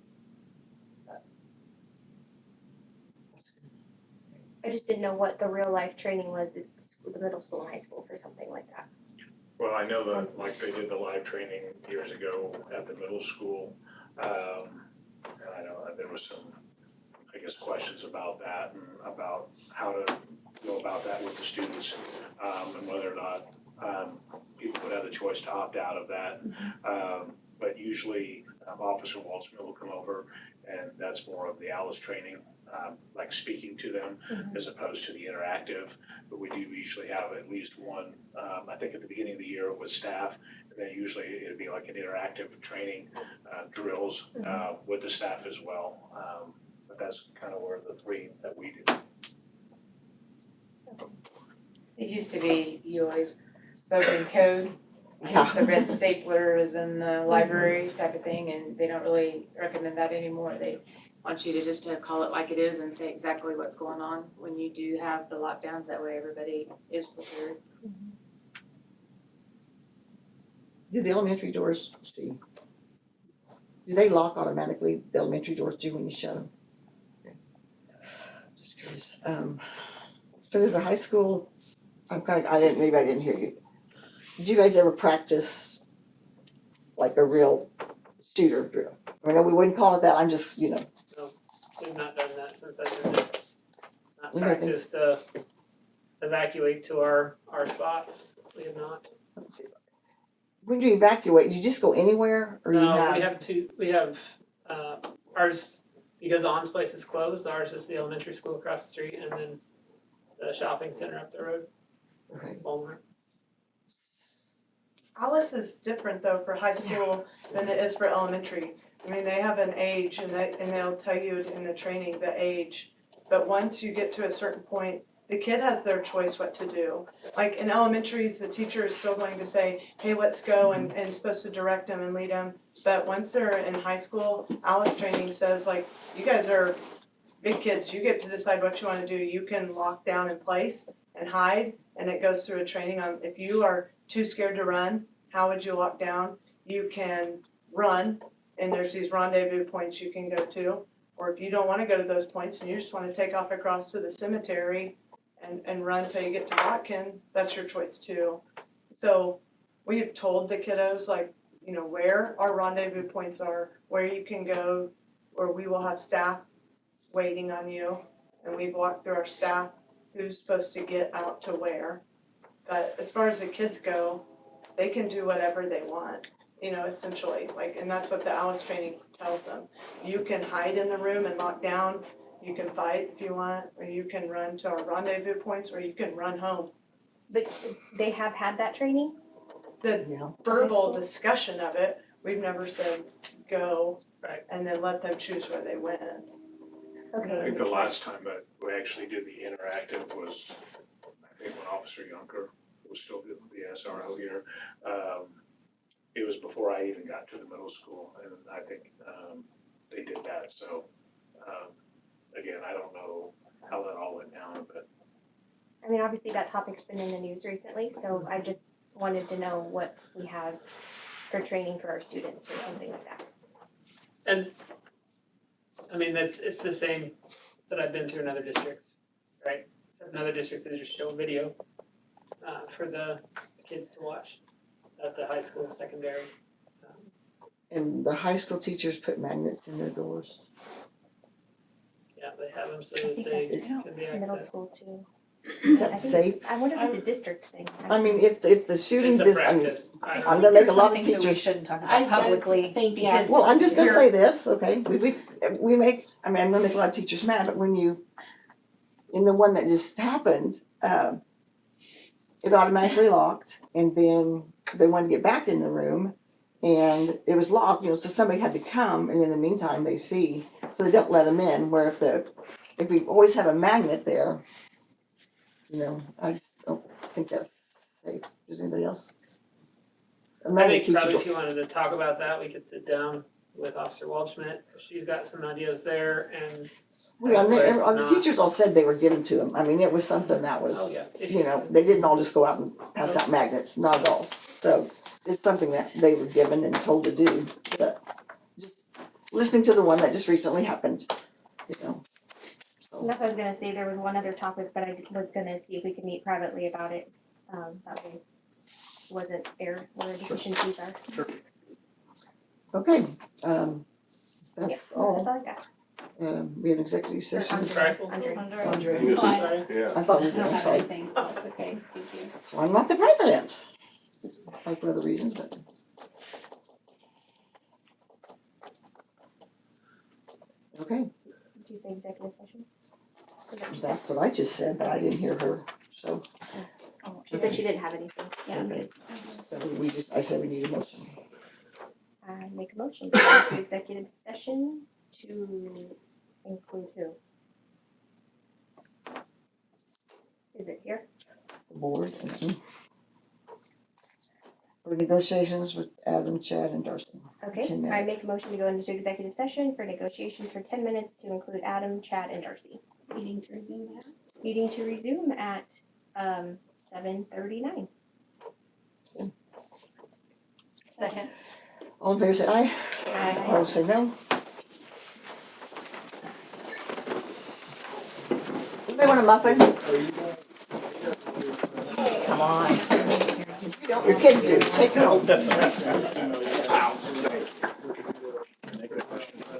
I just didn't know what the real life training was at the middle school and high school for something like that. Well, I know that like they did the live training years ago at the middle school. And I know that there was some, I guess, questions about that and about how to go about that with the students, and whether or not people would have the choice to opt out of that. But usually Officer Waltzman will come over And that's more of the ALICE training, like speaking to them as opposed to the interactive. But we do usually have at least one, I think at the beginning of the year with staff, and then usually it'd be like an interactive training, drills, with the staff as well. But that's kind of where the three that we do. It used to be, you always spoke in code, Yeah. the red staplers in the library type of thing, and they don't really recommend that anymore. They want you to just call it like it is and say exactly what's going on when you do have the lockdowns, that way everybody is prepared. Do the elementary doors, Steve? Do they lock automatically, the elementary doors do when you shut them? Okay. Just curious. So does the high school, maybe I didn't hear you. Did you guys ever practice like a real shooter drill? I mean, we wouldn't call it that, I'm just, No, we've not done that since I've been there. Not We may think- practiced, evacuate to our spots, we have not. When you evacuate, do you just go anywhere or you No, have? we have, ours, because the On's place is closed, ours is the elementary school across the street and then the shopping center up the road, Okay. Walmart. Alice is different though for high school than it is for elementary. I mean, they have an age and they'll tell you in the training the age. But once you get to a certain point, the kid has their choice what to do. Like in elementaries, the teacher is still going to say, hey, let's go and supposed to direct them and lead them. But once they're in high school, Alice training says like, you guys are big kids, you get to decide what you wanna do. You can lock down in place and hide, and it goes through a training on if you are too scared to run, how would you lock down? You can run, and there's these rendezvous points you can go to. Or if you don't wanna go to those points and you just wanna take off across to the cemetery and run till you get to Botkin, that's your choice too. So we have told the kiddos like, you know, where our rendezvous points are, where you can go, where we will have staff waiting on you. And we've walked through our staff who's supposed to get out to where. But as far as the kids go, they can do whatever they want, you know, essentially, like, and that's what the Alice training tells them. You can hide in the room and lock down, you can fight if you want, or you can run to our rendezvous points, or you can run home. But they have had that training? The verbal discussion of it, we've never said go and then let them choose where they went. I think the last time that we actually did the interactive was, I think when Officer Yunker was still the SRO here. It was before I even got to the middle school, and I think they did that, so again, I don't know how that all went down, but I mean, obviously that topic's been in the news recently, so I just wanted to know what we have for training for our students or something like that. And, I mean, it's the same that I've been through in other districts, right? Except in other districts, they just show a video for the kids to watch at the high school, secondary. And the high school teachers put magnets in their doors. Yeah, they have them so that they can be accessed. Middle school too. Is that I think safe? I wonder if it's a district thing. I mean, if the shooting, It's a this, practice. I'm gonna make a lot of There's some things that we teachers. shouldn't talk I about publicly think, yeah. because Well, I'm just gonna we're- say this, okay, we make, I mean, I'm gonna make a lot of teachers mad, but when you, in the one that just happened, it automatically locked, and then they wanted to get back in the room, and it was locked, you know, so somebody had to come, and in the meantime, they see, so they don't let them in, where if we always have a magnet there, you know, I just don't think that's safe. Does anybody else? A I magnet think keeps probably you- if you wanted to talk about that, we could sit down with Officer Waldschmidt. She's got some ideas there and. Well, But it's the not- teachers all said they were given to them, I mean, it was something that Oh, was, yeah. you know, they didn't all just go out and pass out magnets, not at all. So, it's something that they were given and told to do, but just listening to the one that just recently happened, you know. And that's what I was gonna say, there was one other topic, but I was gonna see if we could meet privately about it, that way it wasn't aired where the deficiencies are. Okay, Yeah, that's that's all. all I got. We have executive session. Rifle. Andre. Andre. Sorry. Yeah. I thought we I did, don't I'm have sorry. anything, so it's okay, thank you. So I'm not the president. Like for other reasons, but. Okay, Did you say executive session? Is that what you said? that's what I just said, but I didn't hear her, so. She said she didn't have anything. Yeah, I'm good. So I said we need a motion. I make a motion to go into executive session to include who? Is it here? The board and for negotiations with Adam, Chad, and Darcy. Okay, 10 I minutes. make a motion to go into executive session for negotiations for 10 minutes to include Adam, Chad, and Darcy. Meeting to resume at. Meeting to resume at 7:39. Second. All in favor say aye. Aye. All say no. Anybody want a muffin? Come on. You don't, your kids do, take it home. I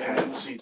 hadn't seen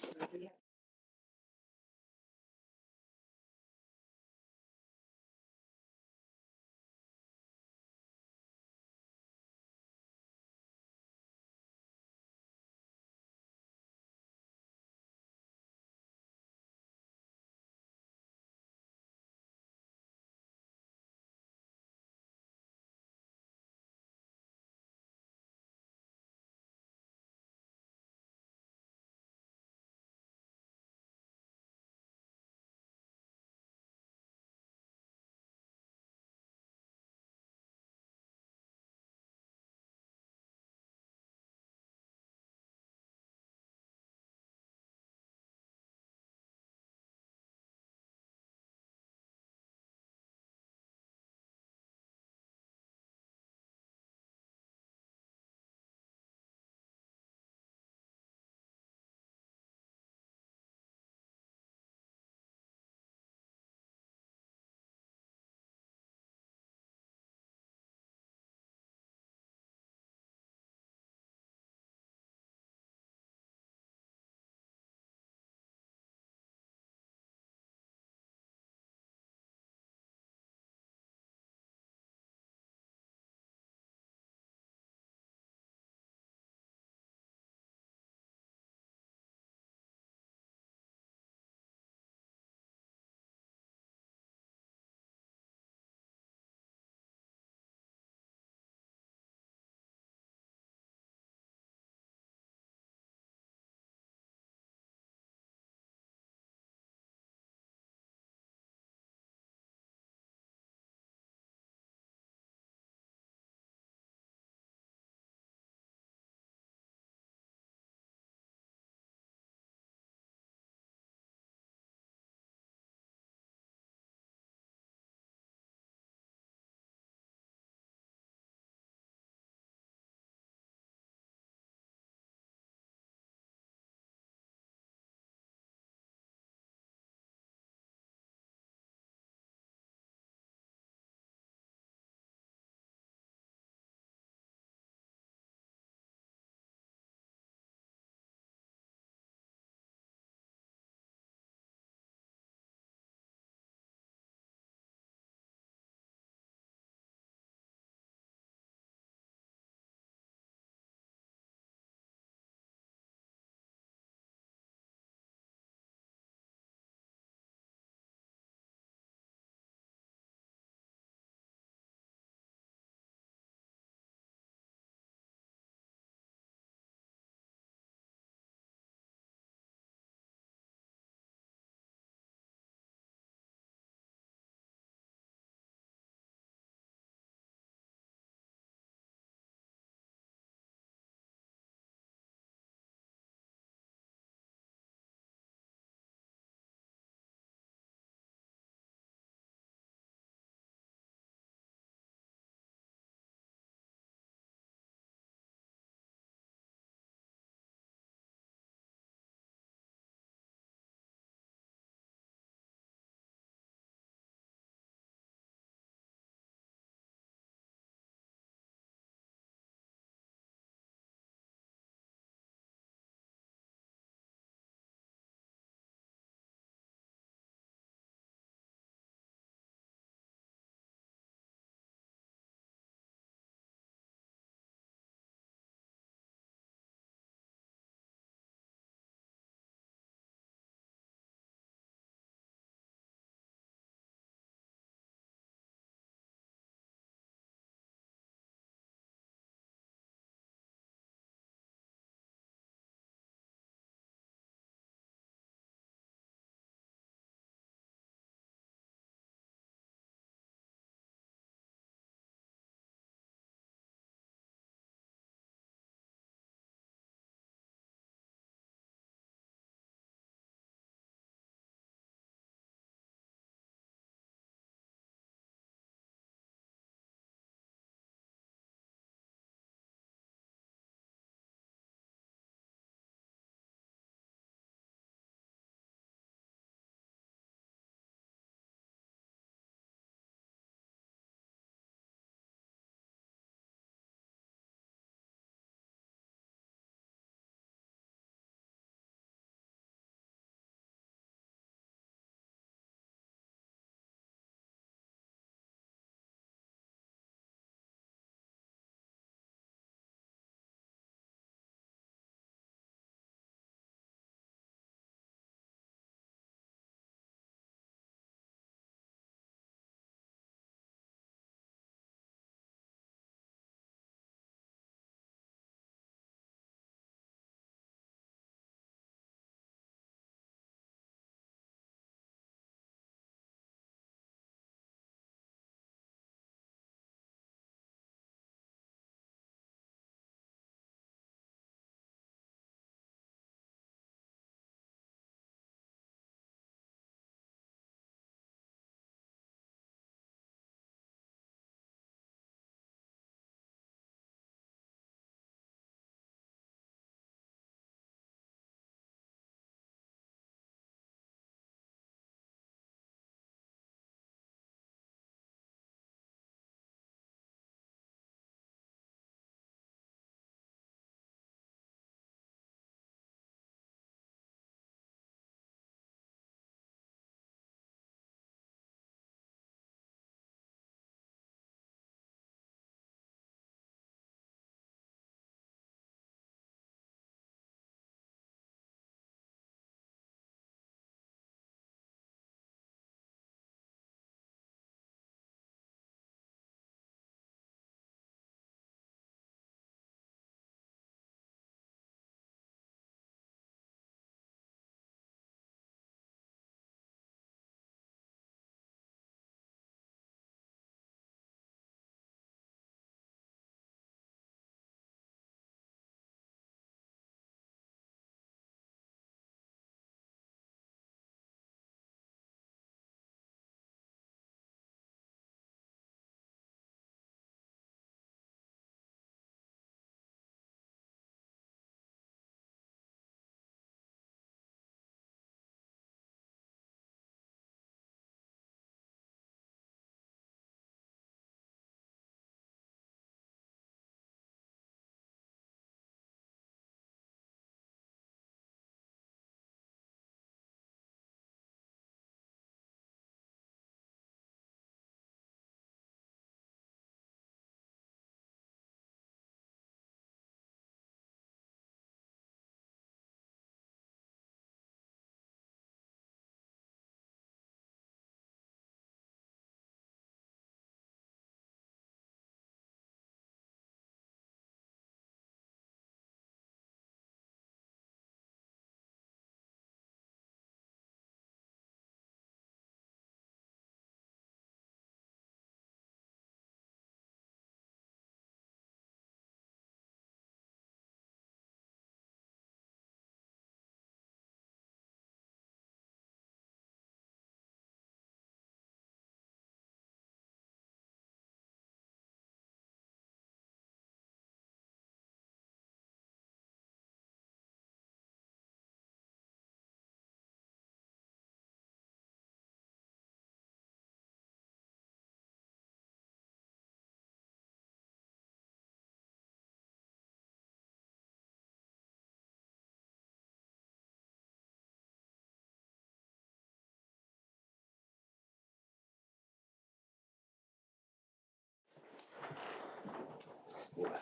We're back.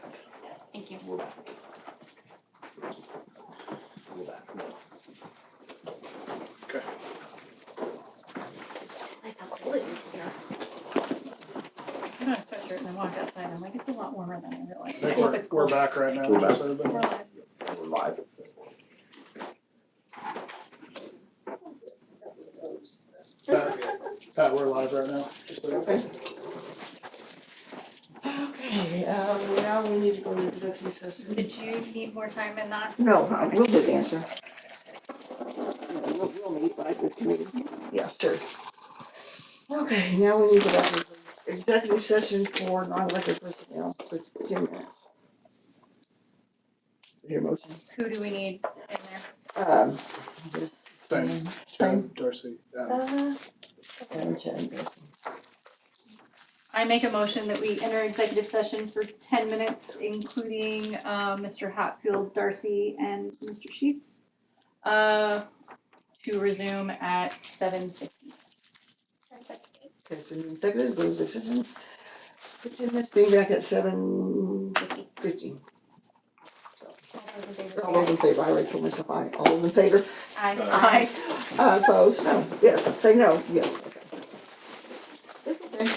Thank you. We're back. We're back. Nice how cold it is here. I put on a sweatshirt and then walked outside and I'm like, it's a lot warmer than I realized. I think hope it's we're cold. back right now, We're back. so everybody- We're live. We're live. Pat, we're live right now, just so you know. Okay, now we need to go to executive session. Did you need more time in that? No, we'll get the answer. We'll meet, right, with committee? Yeah, sure. Okay, now we need to go to executive session for non-elected personnel for 10 minutes. Your motion? Who do we need in there? Just. Same. Chad, Darcy, And Chad. I make a motion that we enter executive session for 10 minutes, including Mr. Hatfield, Darcy, and Mr. Sheets, to resume at 7:50. Okay, so moving seconded, go to executive session. 15 minutes, being back at 7:50. All those in favor, I already told myself aye. All those in favor? Aye. Opposed? No. Yes, say no, yes, okay. It's okay.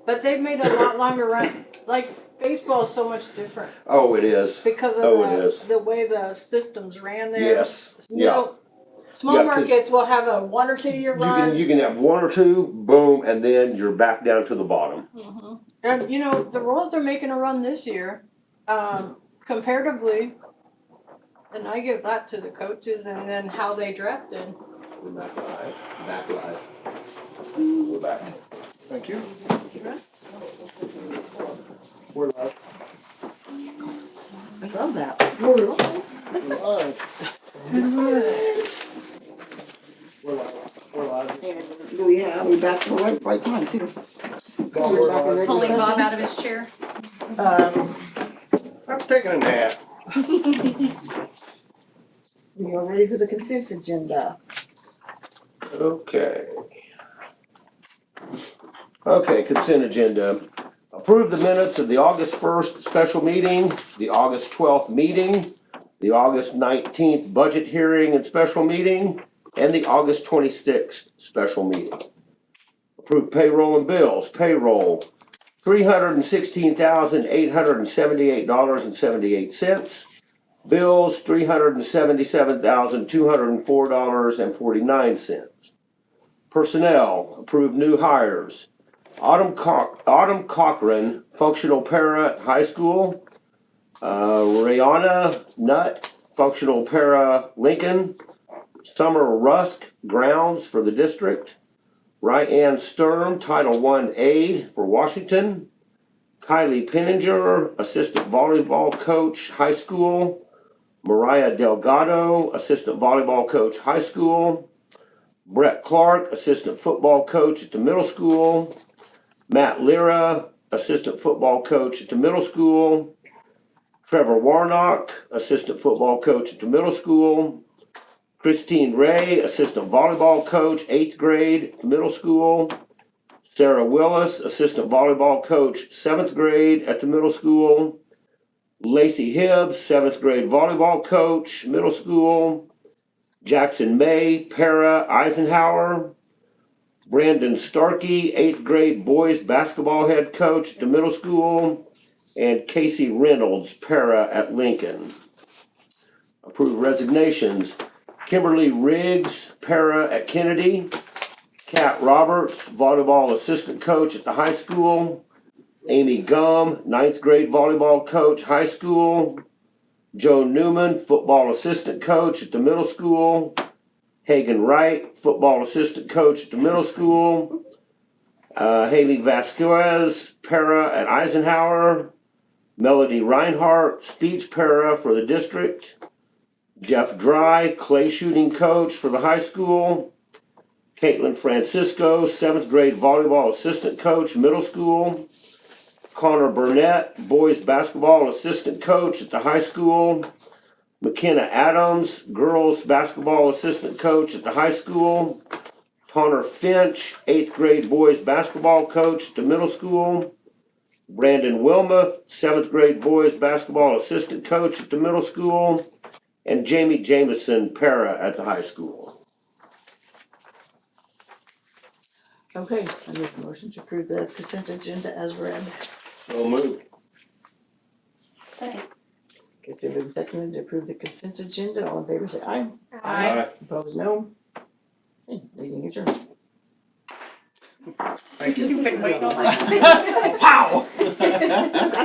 But they've made a lot longer run, like baseball is so much different Oh, it is. because Oh, it of is. the way the systems ran there. Yes. Yeah. Small Yeah, 'cause markets will have a 1 or 2 year run. You can have one or two, boom, and then you're back down to the bottom. And you know, the Royals are making a run this year, comparatively. And I give that to the coaches and then how they drafted. We're back live. Back live. We're back. Thank you. We're live. I love that. We're live. We're live. We're live. We're live. We're back to the right time too. Bob, We're we're back in live. regular Pulling Bob session. out of his chair. I'm taking a nap. We are ready for the consent agenda. Okay. Okay, consent agenda. Approve the minutes of the August 1st special meeting, the August 12th meeting, the August 19th budget hearing and special meeting, and the August 26th special meeting. Approve payroll and bills. Payroll, $316,878.78. Bills, $377,204.49. Personnel, approved new hires. Autumn Cochran, functional para at high school. Rayana Nutt, functional para Lincoln. Summer Rusk, grounds for the district. Ryan Sturm, Title I aide for Washington. Kylie Penninger, assistant volleyball coach, high school. Mariah Delgado, assistant volleyball coach, high school. Brett Clark, assistant football coach at the middle school. Matt Lira, assistant football coach at the middle school. Trevor Warnock, assistant football coach at the middle school. Christine Ray, assistant volleyball coach, 8th grade, middle school. Sarah Willis, assistant volleyball coach, 7th grade at the middle school. Lacey Hibbs, 7th grade volleyball coach, middle school. Jackson May, para, Eisenhower. Brandon Starkey, 8th grade boys basketball head coach at the middle school. And Casey Reynolds, para at Lincoln. Approved resignations. Kimberly Riggs, para at Kennedy. Kat Roberts, volleyball assistant coach at the high school. Amy Gum, 9th grade volleyball coach, high school. Joe Newman, football assistant coach at the middle school. Hagen Wright, football assistant coach at the middle school. Haley Vasquez, para at Eisenhower. Melody Reinhardt, speech para for the district. Jeff Dry, clay shooting coach for the high school. Caitlin Francisco, 7th grade volleyball assistant coach, middle school. Connor Burnett, boys basketball assistant coach at the high school. McKenna Adams, girls basketball assistant coach at the high school. Connor Finch, 8th grade boys basketball coach at the middle school. Brandon Wilmoth, 7th grade boys basketball assistant coach at the middle school. And Jamie Jameson, para at the high school. Okay, I make a motion to approve the consent agenda as read. So moved. Second. It's been moved and seconded to approve the consent agenda. All in favor say aye. Aye. Opposed, no. Okay, meeting adjourned. Thank you. You've been waiting all night. Pow!